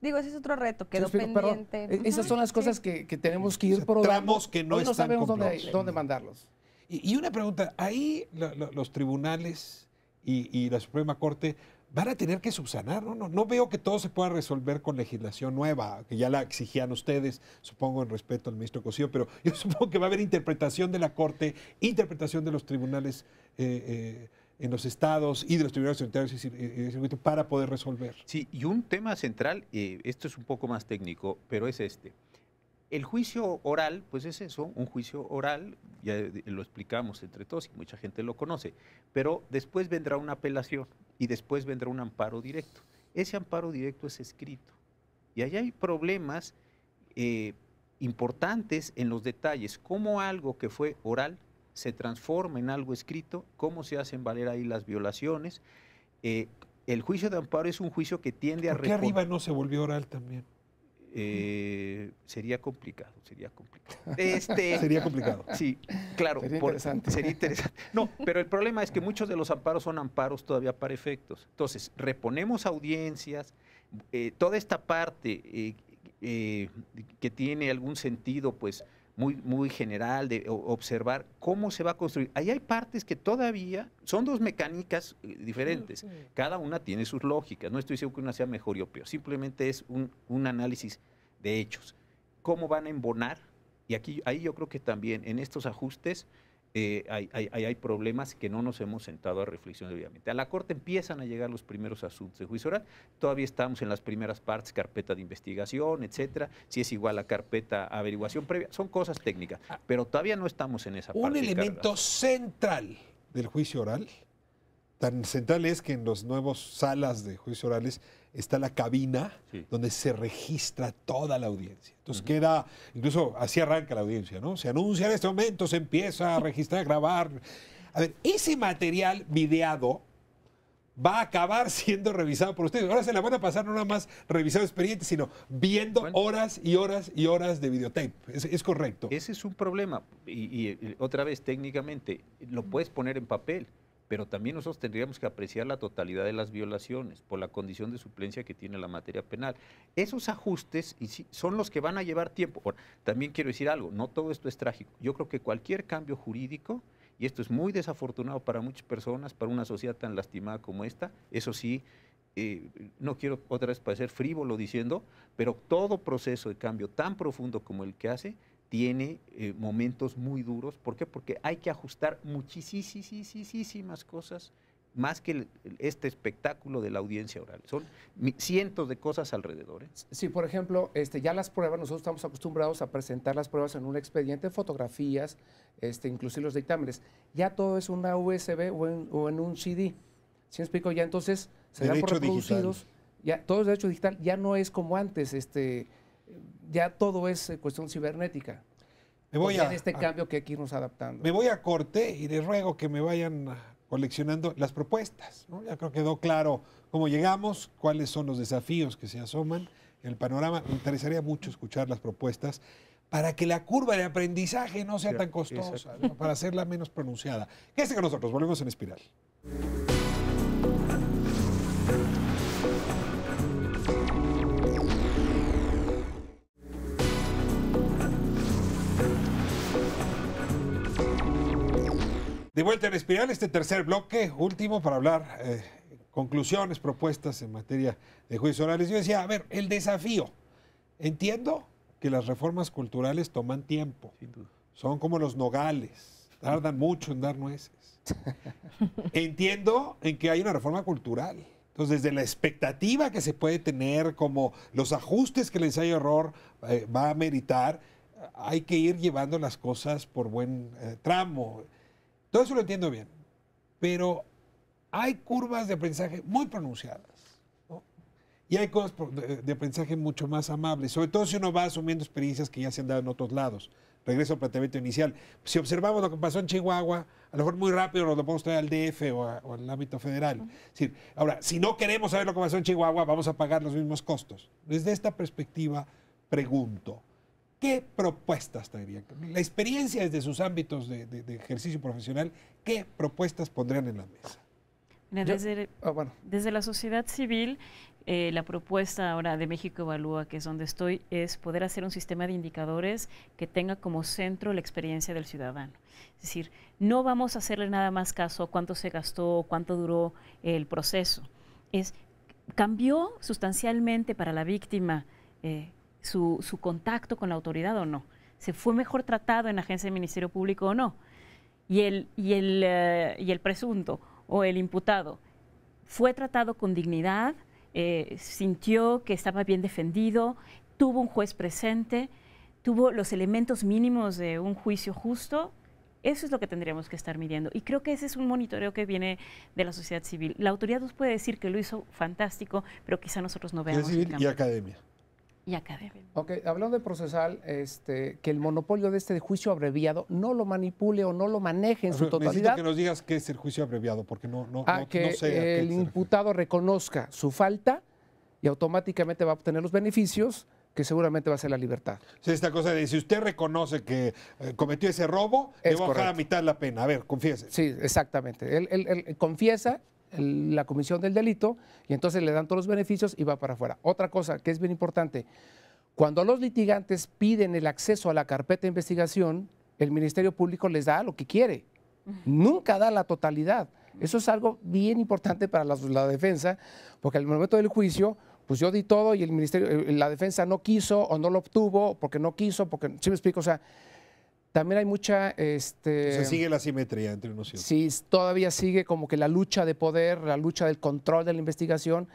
Digo, ese es otro reto, quedó ¿Sí me explico? pendiente. Perdón, esas son las cosas que tenemos que ir O sea, probando. tramos que no Hoy están sabemos comprobados. dónde mandarlos. Y una pregunta, ahí los tribunales y la Suprema Corte van a tener que subsanar, ¿no? No veo que todo se pueda resolver con legislación nueva, que ya la exigían ustedes, supongo en respeto al ministro Cosío, pero yo supongo que va a haber interpretación de la Corte, interpretación de los tribunales en los estados y de los tribunales unitarios y de circuito para poder resolver. Sí, y un tema central, esto es un poco más técnico, pero es este. El juicio oral, pues es eso, un juicio oral, ya lo explicamos entre todos y mucha gente lo conoce, pero después vendrá una apelación y después vendrá un amparo directo. Ese amparo directo es escrito y ahí hay problemas importantes en los detalles, cómo algo que fue oral se transforma en algo escrito, cómo se hacen valer ahí las violaciones. El juicio de amparo es un juicio que tiende a ¿Por qué arriba no se volvió oral también? Sería complicado. Sería complicado. Sí, claro. Sería interesante. No, pero el problema es que muchos de los amparos son amparos todavía para efectos. Entonces, reponemos audiencias, toda esta parte que tiene algún sentido, pues, muy general de observar cómo se va a construir. Ahí hay partes que todavía son dos mecánicas diferentes. Cada una tiene sus lógicas. No estoy seguro que una sea mejor o peor. Simplemente es un análisis de hechos. ¿Cómo van a embonar? Y ahí yo creo que también en estos ajustes hay problemas que no nos hemos sentado a reflexionar debidamente. A la Corte empiezan a llegar los primeros asuntos de juicio oral, todavía estamos en las primeras partes, carpeta de investigación, etcétera, si es igual a carpeta averiguación previa, son cosas técnicas, pero todavía no estamos en esa parte. Un elemento central del juicio oral, tan central es que en las nuevas salas de juicio orales está la cabina donde se registra toda la audiencia. Entonces queda, incluso así arranca la audiencia, ¿no? Se anuncia en este momento, se empieza a registrar, a grabar. A ver, ese material videado va a acabar siendo revisado por ustedes. Ahora se la van a pasar no nada más revisado expedientes, sino viendo horas y horas y horas de videotape. ¿Es correcto? Ese es un problema. Y otra vez, técnicamente, lo puedes poner en papel, pero también nosotros tendríamos que apreciar la totalidad de las violaciones por la condición de suplencia que tiene la materia penal. Esos ajustes son los que van a llevar tiempo. Ahora, también quiero decir algo, no todo esto es trágico. Yo creo que cualquier cambio jurídico, y esto es muy desafortunado para muchas personas, para una sociedad tan lastimada como esta, eso sí, no quiero otra vez parecer frívolo diciendo, pero todo proceso de cambio tan profundo como el que hace, tiene momentos muy duros. ¿Por qué? Porque hay que ajustar muchísimas cosas, más que este espectáculo de la audiencia oral. Son cientos de cosas alrededor. Sí, por ejemplo, ya las pruebas, nosotros estamos acostumbrados a presentar las pruebas en un expediente, fotografías, inclusive los dictámenes. Ya todo es una USB o en un CD. ¿Sí me explico? Ya entonces se dan por reproducidos. Ya, todo es derecho digital, ya no es como antes, ya todo es cuestión cibernética. Cambio que hay que irnos adaptando. Me voy a corte y les ruego que me vayan coleccionando las propuestas, ¿no? Ya creo que quedó claro cómo llegamos, cuáles son los desafíos que se asoman en el panorama. Me interesaría mucho escuchar las propuestas para que la curva de aprendizaje no sea tan costosa, ¿no? Para hacerla menos pronunciada. Quédense con nosotros, volvemos en Espiral. De vuelta en Espiral, este tercer bloque, último, para hablar conclusiones, propuestas en materia de juicios orales. Yo decía, a ver, el desafío. Entiendo que las reformas culturales toman tiempo. Sin duda. Son como los nogales, tardan mucho en dar nueces. Entiendo en que hay una reforma cultural. Entonces, desde la expectativa que se puede tener, como los ajustes que el ensayo-error va a meritar, hay que ir llevando las cosas por buen tramo. Todo eso lo entiendo bien, pero hay curvas de aprendizaje muy pronunciadas, ¿no? Y hay cosas de aprendizaje mucho más amables, sobre todo si uno va asumiendo experiencias que ya se han dado en otros lados. Regreso al planteamiento inicial. Si observamos lo que pasó en Chihuahua, a lo mejor muy rápido nos lo podemos traer al DF o al ámbito federal. Es decir, ahora, si no queremos saber lo que pasó en Chihuahua, vamos a pagar los mismos costos. Desde esta perspectiva, pregunto, ¿qué propuestas traerían? La experiencia desde sus ámbitos de ejercicio profesional, ¿qué propuestas pondrían en la mesa? Mira, desde la sociedad civil, la propuesta ahora de México Evalúa, que es donde estoy, es poder hacer un sistema de indicadores que tenga como centro la experiencia del ciudadano. Es decir, no vamos a hacerle nada más caso a cuánto se gastó, cuánto duró el proceso. ¿Cambió sustancialmente para la víctima su contacto con la autoridad o no? ¿Se fue mejor tratado en la agencia del Ministerio Público o no? Y el presunto o el imputado fue tratado con dignidad, sintió que estaba bien defendido, tuvo un juez presente, tuvo los elementos mínimos de un juicio justo. Eso es lo que tendríamos que estar midiendo. Y creo que ese es un monitoreo que viene de la sociedad civil. La autoridad nos puede decir que lo hizo fantástico, pero quizá nosotros no veamos. Sociedad civil y academia. Y academia. Ok, hablando de procesal, que el monopolio de juicio abreviado no lo manipule o no lo maneje en su totalidad. Necesito que nos digas qué es el juicio abreviado, porque no que sé. El imputado reconozca su falta y automáticamente va a obtener los beneficios que seguramente va a ser la libertad. O sea, esta cosa de si usted reconoce que cometió ese robo, le va a bajar a mitad la pena. A ver, confiese. Sí, exactamente. Él confiesa la comisión del delito y entonces le dan todos los beneficios y va para afuera. Otra cosa que es bien importante, cuando los litigantes piden el acceso a la carpeta de investigación, el Ministerio Público les da lo que quiere, nunca da la totalidad. Eso es algo bien importante para la defensa, porque al momento del juicio, pues yo di todo y la defensa no quiso o no lo obtuvo porque no quiso, porque, ¿sí me explico? O sea, también hay mucha... Se sigue la simetría entre unos y otros. Sí, todavía sigue como que la lucha de poder, la lucha del control de la investigación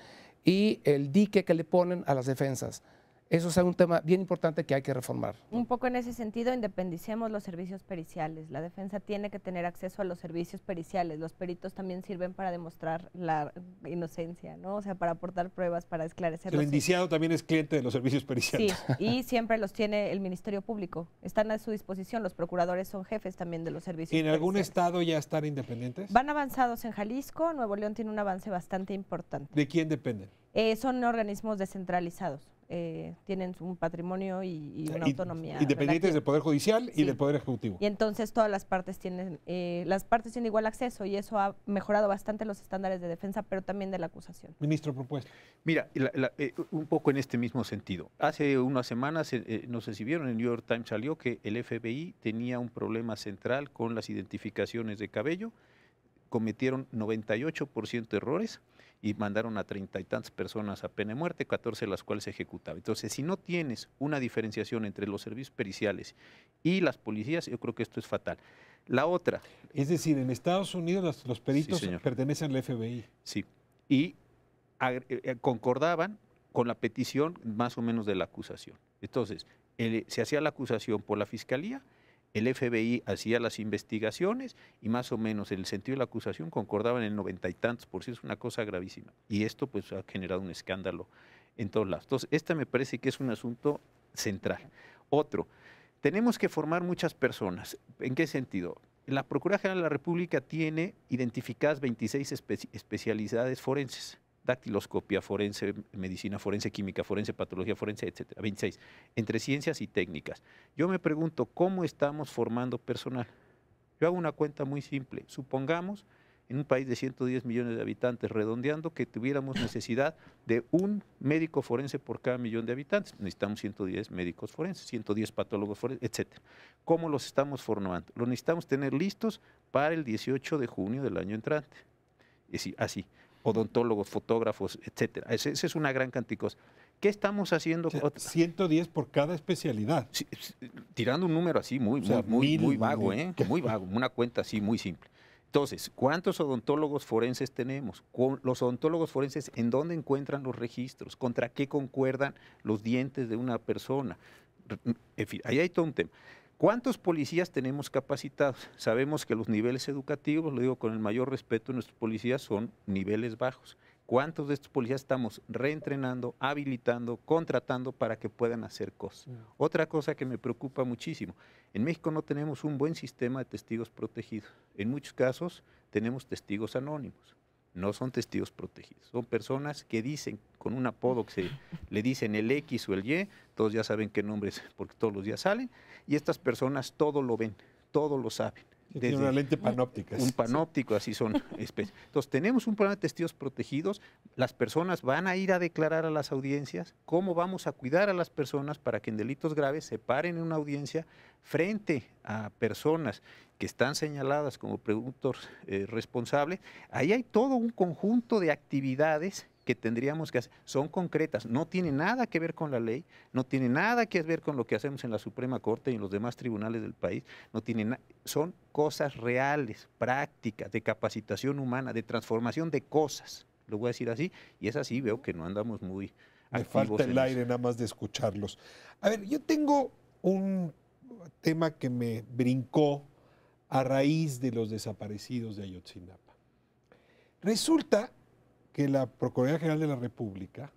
y el dique que le ponen a las defensas. Eso es un tema bien importante que hay que reformar. Un poco en ese sentido, independicemos los servicios periciales. La defensa tiene que tener acceso a los servicios periciales. Los peritos también sirven para demostrar la inocencia, ¿no? O sea, para aportar pruebas, para esclarecer. El indiciado también es cliente de los servicios periciales. Sí, y siempre los tiene el Ministerio Público. Están a su disposición. Los procuradores son jefes también de los servicios periciales. ¿En algún estado ya están independientes? Van avanzados en Jalisco. Nuevo León tiene un avance bastante importante. ¿De quién dependen? Son organismos descentralizados. Tienen un patrimonio y una autonomía. Independientes relativa. del Poder Judicial Sí. y del Poder Ejecutivo. Y entonces todas las partes tienen igual acceso y eso ha mejorado bastante los estándares de defensa, pero también de la acusación. Ministro, propuesta. Mira, un poco en este mismo sentido. Hace unas semanas, no sé si vieron, en el New York Times salió que el FBI tenía un problema central con las identificaciones de cabello. Cometieron 98% de errores y mandaron a 30 y tantas personas a pena de muerte, 14 de las cuales se ejecutaba. Entonces, si no tienes una diferenciación entre los servicios periciales y las policías, yo creo que esto es fatal. La otra... Es decir, en Estados Unidos los peritos Sí, pertenecen al FBI. Sí, y concordaban con la petición más o menos de la acusación. Entonces, se hacía la acusación por la Fiscalía, el FBI hacía las investigaciones y más o menos en el sentido de la acusación concordaban en el 90 y tantos por ciento. Es una cosa gravísima. Y esto pues ha generado un escándalo en todos lados. Entonces, esta me parece que es un asunto central. Otro, tenemos que formar muchas personas. ¿En qué sentido? La Procuraduría General de la República tiene identificadas 26 especialidades forenses. Dactiloscopia forense, medicina forense, química forense, patología forense, etcétera, 26, entre ciencias y técnicas. Yo me pregunto, ¿cómo estamos formando personal? Yo hago una cuenta muy simple. Supongamos en un país de 110 millones de habitantes, redondeando, que tuviéramos necesidad de un médico forense por cada millón de habitantes. Necesitamos 110 médicos forenses, 110 patólogos forenses, etcétera. ¿Cómo los estamos formando? Los necesitamos tener listos para el 18 de junio del año entrante. Así, odontólogos, fotógrafos, etcétera. Esa es una gran cantidad de cosas. ¿Qué estamos haciendo? O sea, 110 por cada especialidad. Sí, tirando un número así muy vago, muy vago, una cuenta así muy simple. Entonces, ¿cuántos odontólogos forenses tenemos? Los odontólogos forenses, ¿en dónde encuentran los registros? ¿Contra qué concuerdan los dientes de una persona? En fin, ahí hay todo un tema. ¿Cuántos policías tenemos capacitados? Sabemos que los niveles educativos, lo digo con el mayor respeto, nuestros policías son niveles bajos. ¿Cuántos de estos policías estamos reentrenando, habilitando, contratando para que puedan hacer cosas? Otra cosa que me preocupa muchísimo, en México no tenemos un buen sistema de testigos protegidos. En muchos casos tenemos testigos anónimos, no son testigos protegidos. Son personas que dicen con un apodo que le dicen el X o el Y, todos ya saben qué nombres porque todos los días salen, y estas personas todo lo ven, todo lo saben. Tiene una lente panóptica. Un panóptico, así son especies. Entonces, tenemos un programa de testigos protegidos, las personas van a ir a declarar a las audiencias, ¿cómo vamos a cuidar a las personas para que en delitos graves se paren en una audiencia frente a personas que están señaladas como presuntos responsables? Ahí hay todo un conjunto de actividades que tendríamos que hacer, son concretas, no tiene nada que ver con la ley, no tiene nada que ver con lo que hacemos en la Suprema Corte y en los demás tribunales del país, son cosas reales, prácticas, de capacitación humana, de transformación de cosas, lo voy a decir así, y es así, veo que no andamos muy Me activos. falta el aire nada más de escucharlos. A ver, yo tengo un tema que me brincó a raíz de los desaparecidos de Ayotzinapa. Resulta que la Procuraduría General de la República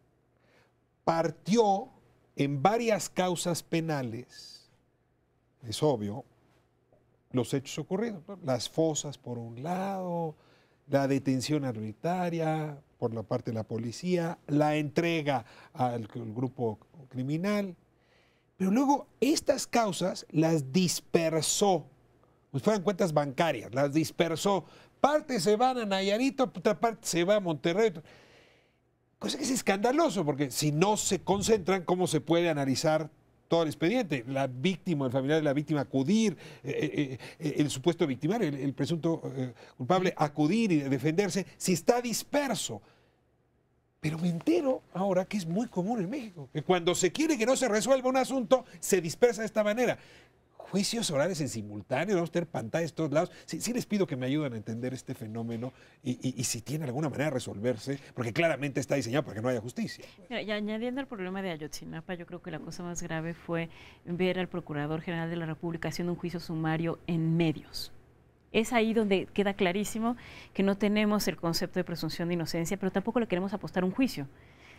partió en varias causas penales, es obvio, los hechos ocurridos, ¿no? Las fosas por un lado, la detención arbitraria por la parte de la policía, la entrega al grupo criminal, pero luego estas causas las dispersó, pues fueran cuentas bancarias, las dispersó. Parte se van a Nayarit, otra parte se va a Monterrey. Cosa que es escandaloso, porque si no se concentran, ¿cómo se puede analizar todo el expediente? La víctima, el familiar de la víctima acudir, el supuesto victimario, el presunto culpable acudir y defenderse, si está disperso. Pero me entero ahora que es muy común en México, que cuando se quiere que no se resuelva un asunto, se dispersa de esta manera. Juicios orales en simultáneo, vamos a tener pantallas de todos lados. Sí les pido que me ayuden a entender este fenómeno y si tiene alguna manera de resolverse, porque claramente está diseñado para que no haya justicia. Mira, y añadiendo al problema de Ayotzinapa, yo creo que la cosa más grave fue ver al Procurador General de la República haciendo un juicio sumario en medios. Es ahí donde queda clarísimo que no tenemos el concepto de presunción de inocencia, pero tampoco le queremos apostar un juicio.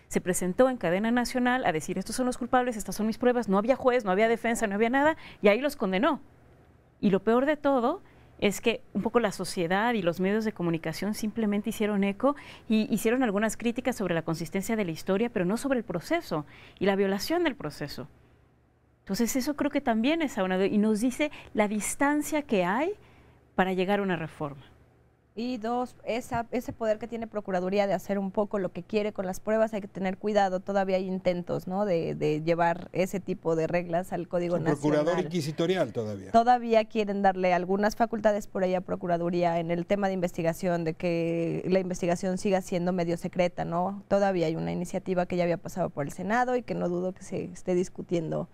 Se presentó en cadena nacional a decir, estos son los culpables, estas son mis pruebas, no había juez, no había defensa, no había nada, y ahí los condenó. Y lo peor de todo es que un poco la sociedad y los medios de comunicación simplemente hicieron eco y hicieron algunas críticas sobre la consistencia de la historia, pero no sobre el proceso y la violación del proceso. Entonces eso creo que también es aunado y nos dice la distancia que hay para llegar a una reforma. Y dos, ese poder que tiene Procuraduría de hacer un poco lo que quiere con las pruebas, hay que tener cuidado, todavía hay intentos, ¿no?, de llevar ese tipo de reglas al Código Nacional. Procurador inquisitorial todavía. Todavía quieren darle algunas facultades por ahí a Procuraduría en el tema de investigación, de que la investigación siga siendo medio secreta, ¿no? Todavía hay una iniciativa que ya había pasado por el Senado y que no dudo que se esté discutiendo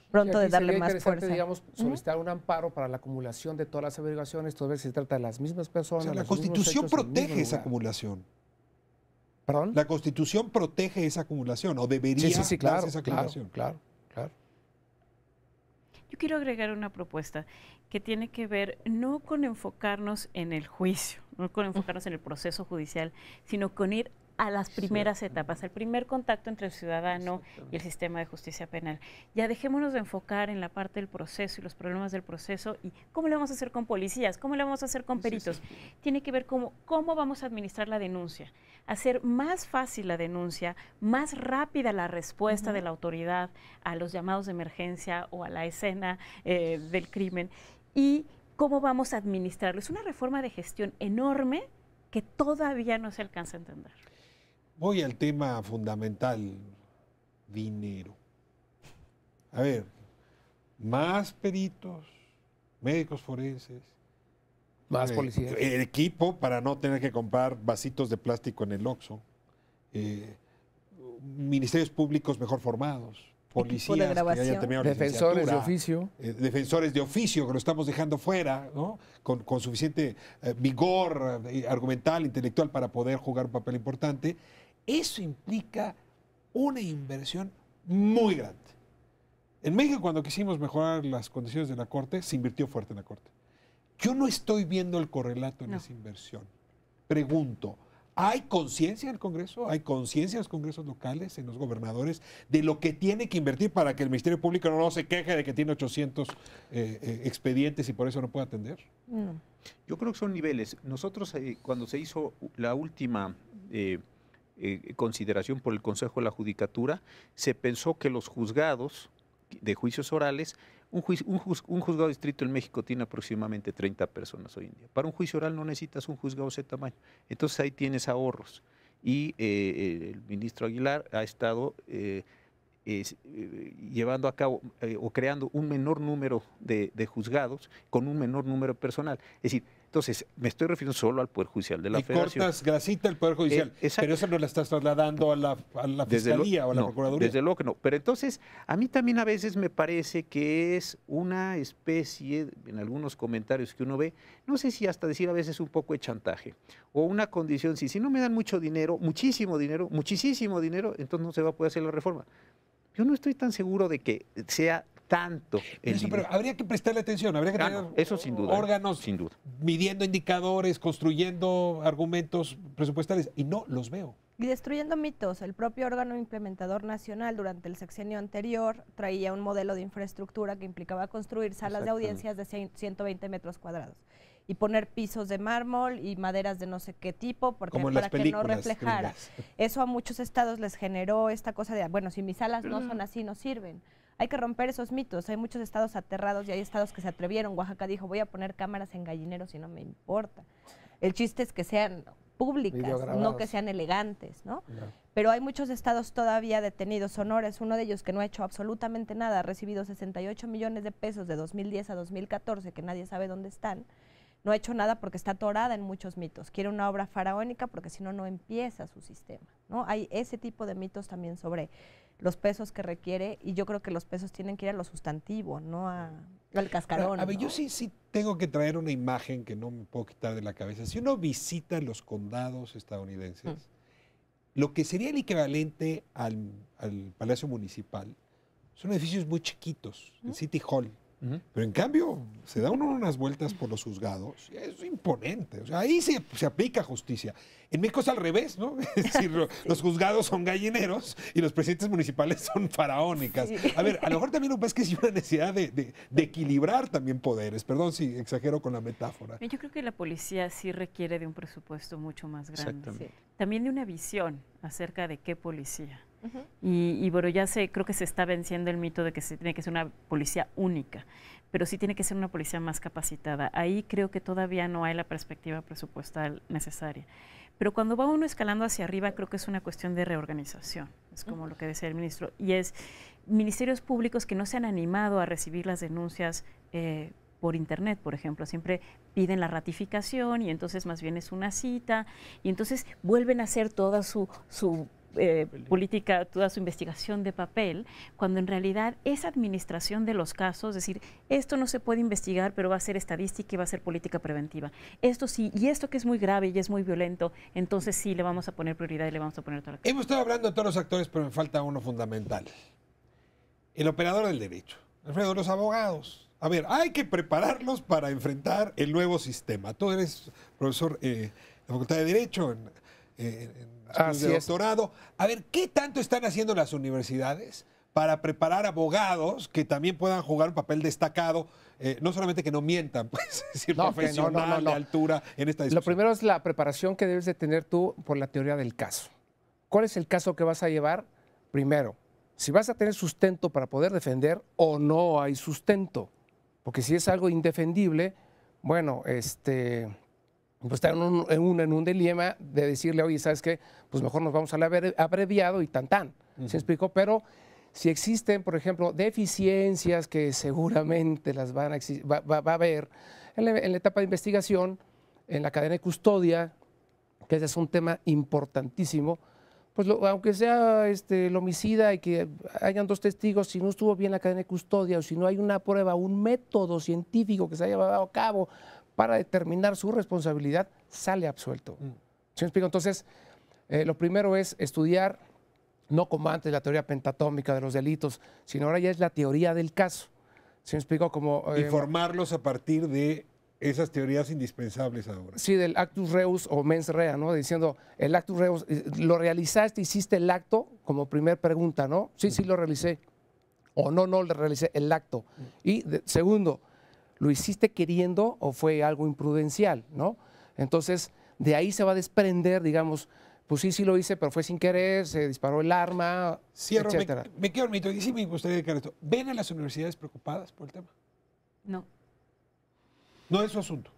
pronto, de darle más fuerza. Digamos, solicitar un amparo para la acumulación de todas las averiguaciones, todas veces se trata de las mismas personas. O sea, la Constitución protege esa acumulación. ¿Perdón? La Constitución protege esa acumulación, o debería claro, esa acumulación. Claro. Yo quiero agregar una propuesta que tiene que ver no con enfocarnos en el juicio, no con enfocarnos en el proceso judicial, sino con ir a las primeras etapas, al primer contacto entre el ciudadano y el sistema de justicia penal. Ya dejémonos de enfocar en la parte del proceso y los problemas del proceso y cómo le vamos a hacer con policías, cómo le vamos a hacer con peritos. Tiene que ver cómo vamos a administrar la denuncia, hacer más fácil la denuncia, más rápida la respuesta de la autoridad a los llamados de emergencia o a la escena del crimen y cómo vamos a administrarlo. Es una reforma de gestión enorme que todavía no se alcanza a entender. Voy al tema fundamental, dinero. A ver, más peritos, médicos forenses, Más policías. equipo para no tener que comprar vasitos de plástico en el Oxxo, ministerios públicos mejor formados, policías que hayan terminado defensores de licenciatura, oficio. defensores de oficio que lo estamos dejando fuera, ¿no? Con suficiente vigor argumental, intelectual para poder jugar un papel importante. Eso implica una inversión muy grande. En México, cuando quisimos mejorar las condiciones de la Corte, se invirtió fuerte en la Corte. Yo no estoy viendo el correlato en esa inversión. Pregunto, ¿hay conciencia en el Congreso? ¿Hay conciencia en los congresos locales, en los gobernadores, de lo que tiene que invertir para que el Ministerio Público no se queje de que tiene 800 expedientes y por eso no puede atender? No. Yo creo que son niveles. Nosotros, cuando se hizo la última consideración por el Consejo de la Judicatura, se pensó que los juzgados de juicios orales, un juzgado de distrito en México tiene aproximadamente 30 personas hoy en día. Para un juicio oral no necesitas un juzgado de ese tamaño. Entonces ahí tienes ahorros. Y el ministro Aguilar ha estado llevando a cabo o creando un menor número de juzgados con un menor número personal. Es decir, entonces, me estoy refiriendo solo al Poder Judicial de la Federación. Cortas grasita el Poder Judicial, pero eso no la estás trasladando a la Fiscalía o a la Procuraduría. Desde luego que no. Pero entonces, a mí también a veces me parece que es una especie, en algunos comentarios que uno ve, no sé si hasta decir a veces un poco de chantaje, o una condición, si no me dan mucho dinero, muchísimo dinero, muchísimo dinero, entonces no se va a poder hacer la reforma. Yo no estoy tan seguro de que sea tanto el Eso, dinero. pero habría que prestarle atención, habría que tener eso sin duda, órganos sin duda, midiendo indicadores, construyendo argumentos presupuestales, y no los veo. Y destruyendo mitos. El propio órgano implementador nacional durante el sexenio anterior traía un modelo de infraestructura que implicaba construir salas de audiencias de 120 metros cuadrados y poner pisos de mármol y maderas de no sé qué tipo para que no reflejara. Eso a muchos estados les generó esta cosa de, bueno, si mis salas no son así, no sirven. Hay que romper esos mitos. Hay muchos estados aterrados y hay estados que se atrevieron. Oaxaca dijo, voy a poner cámaras en gallineros y no me importa. El chiste es que sean públicas, no que sean elegantes, ¿no? Pero hay muchos estados todavía detenidos. Sonora es uno de ellos que no ha hecho absolutamente nada. Ha recibido 68 millones de pesos de 2010 a 2014, que nadie sabe dónde están. No ha hecho nada porque está atorada en muchos mitos. Quiere una obra faraónica porque si no, no empieza su sistema, ¿no? Hay ese tipo de mitos también sobre los pesos que requiere, y yo creo que los pesos tienen que ir a lo sustantivo, no al cascarón. A ver, ¿no? yo sí tengo que traer una imagen que no me puedo quitar de la cabeza. Si uno visita los condados estadounidenses, lo que sería el equivalente al Palacio Municipal son edificios muy chiquitos, el City Hall. Pero en cambio, se da uno unas vueltas por los juzgados, y es imponente. O sea, ahí se aplica justicia. En México es al revés, ¿no? Es decir, los juzgados son gallineros y los presidentes municipales son faraónicas. Sí. A ver, a lo mejor también lo que pasa es que hay una necesidad de equilibrar también poderes. Perdón si exagero con la metáfora. Yo creo que la policía sí requiere de un presupuesto mucho más grande. Exactamente. También de una visión acerca de qué policía. Y bueno, creo que se está venciendo el mito de que se tiene que ser una policía única, pero sí tiene que ser una policía más capacitada. Ahí creo que todavía no hay la perspectiva presupuestal necesaria. Pero cuando va uno escalando hacia arriba, creo que es una cuestión de reorganización, es como lo que decía el ministro, y es ministerios públicos que no se han animado a recibir las denuncias por internet, por ejemplo, siempre piden la ratificación y entonces más bien es una cita, y entonces vuelven a hacer toda su política, toda su investigación de papel, cuando en realidad esa administración de los casos, es decir, esto no se puede investigar, pero va a ser estadística y va a ser política preventiva. Esto sí, y esto que es muy grave y es muy violento, entonces sí le vamos a poner prioridad y le vamos a poner toda la... Hemos estado hablando de todos los actores, pero me falta uno fundamental. El operador del derecho. Alfredo, los abogados. A ver, hay que prepararlos para enfrentar el nuevo sistema. Tú eres profesor de la Facultad de Derecho, en estudios de doctorado. A ver, ¿qué tanto están haciendo las universidades para preparar abogados que también puedan jugar un papel destacado? No solamente que no mientan, pues, es decir, profesional, de altura en esta discusión. Lo primero es la preparación que debes de tener tú por la teoría del caso. ¿Cuál es el caso que vas a llevar? Primero, si vas a tener sustento para poder defender o no hay sustento. Porque si es algo indefendible, bueno, pues está en un dilema de decirle, oye, ¿sabes qué? Pues mejor nos vamos al abreviado y tan. ¿Sí me explico? Pero si existen, por ejemplo, deficiencias que seguramente las va a haber en la etapa de investigación, en la cadena de custodia, que ese es un tema importantísimo, pues aunque sea el homicida y que hayan 2 testigos, si no estuvo bien la cadena de custodia o si no hay una prueba, un método científico que se haya llevado a cabo para determinar su responsabilidad, sale absuelto. ¿Sí me explico? Entonces, lo primero es estudiar, no como antes la teoría pentatómica de los delitos, sino ahora ya es la teoría del caso. ¿Sí me explico? Como, y formarlos a partir de esas teorías indispensables ahora. Sí, del actus reus o mens rea, ¿no? Diciendo, el actus reus, ¿lo realizaste, hiciste el acto? Como primer pregunta, ¿no? Sí, sí lo realicé. O no le realicé el acto. Y segundo, ¿lo hiciste queriendo o fue algo imprudencial, ¿no? Entonces, de ahí se va a desprender, digamos, pues sí lo hice, pero fue sin querer, se disparó el arma, etcétera. Me quedo bonito y sí me gustaría dedicar esto. ¿Ven a las universidades preocupadas por el tema? No. No es su asunto.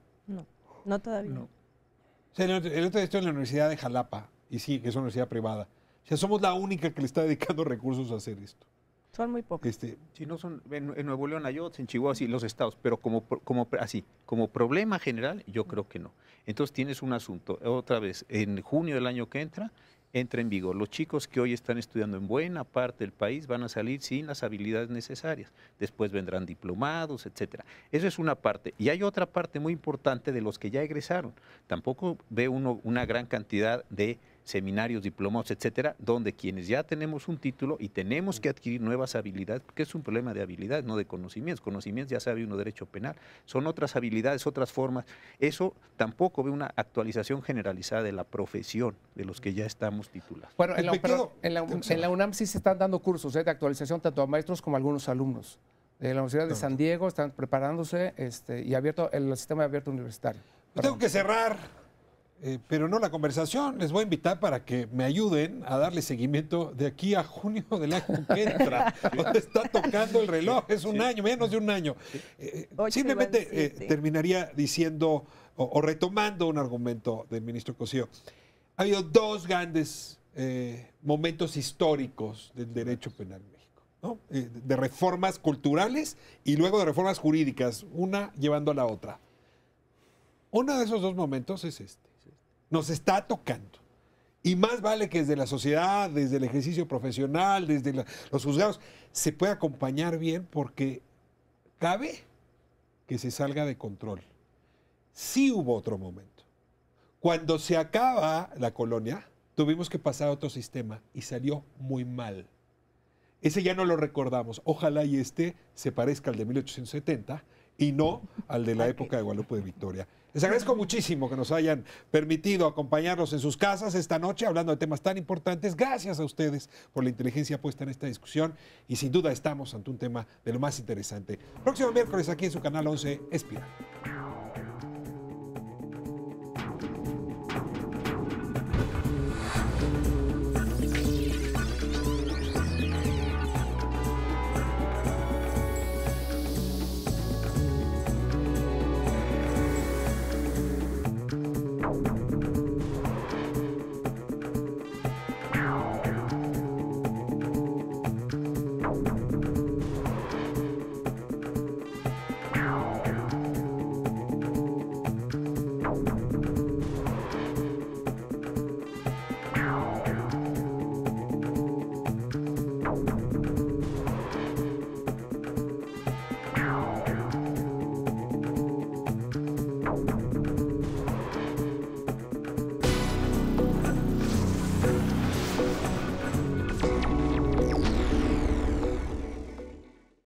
No todavía. No. O sea, el otro día estoy en la Universidad de Jalapa, y sí, que es una universidad privada. O sea, somos la única que le está dedicando recursos a hacer esto. Son muy pocos. Si no son, en Nuevo León hay otros, en Chihuahua sí, los estados, pero como problema general, yo creo que no. Entonces tienes un asunto, otra vez, en junio del año que entra en vigor. Los chicos que hoy están estudiando en buena parte del país van a salir sin las habilidades necesarias. Después vendrán diplomados, etcétera. Eso es una parte. Y hay otra parte muy importante de los que ya egresaron. Tampoco ve uno una gran cantidad de seminarios, diplomados, etcétera, donde quienes ya tenemos un título y tenemos que adquirir nuevas habilidades, porque es un problema de habilidades, no de conocimientos. Conocimientos ya sabe uno derecho penal, son otras habilidades, otras formas. Eso tampoco ve una actualización generalizada de la profesión de los que ya estamos titulados. Bueno, en la UNAM sí se están dando cursos de actualización tanto a maestros como a algunos alumnos. De la Universidad de San Diego están preparándose y abierto el sistema abierto universitario. Tengo que cerrar. Pero no la conversación, les voy a invitar para que me ayuden a darle seguimiento de aquí a junio del año que entra, donde está tocando el reloj, es un año, menos de un año. Simplemente terminaría diciendo o retomando un argumento del ministro Cosío. Ha habido 2 grandes momentos históricos del derecho penal en México, ¿no? De reformas culturales y luego de reformas jurídicas, una llevando a la otra. Uno de esos 2 momentos es este. Nos está tocando. Y más vale que desde la sociedad, desde el ejercicio profesional, desde los juzgados, se pueda acompañar bien porque cabe que se salga de control. Sí hubo otro momento. Cuando se acaba la colonia, tuvimos que pasar a otro sistema y salió muy mal. Ese ya no lo recordamos. Ojalá y se parezca al de 1870 y no al de la época de Guadalupe de Victoria. Les agradezco muchísimo que nos hayan permitido acompañarnos en sus casas esta noche hablando de temas tan importantes. Gracias a ustedes por la inteligencia puesta en esta discusión y sin duda estamos ante un tema de lo más interesante. Próximo miércoles aquí en su canal 11 Espiral.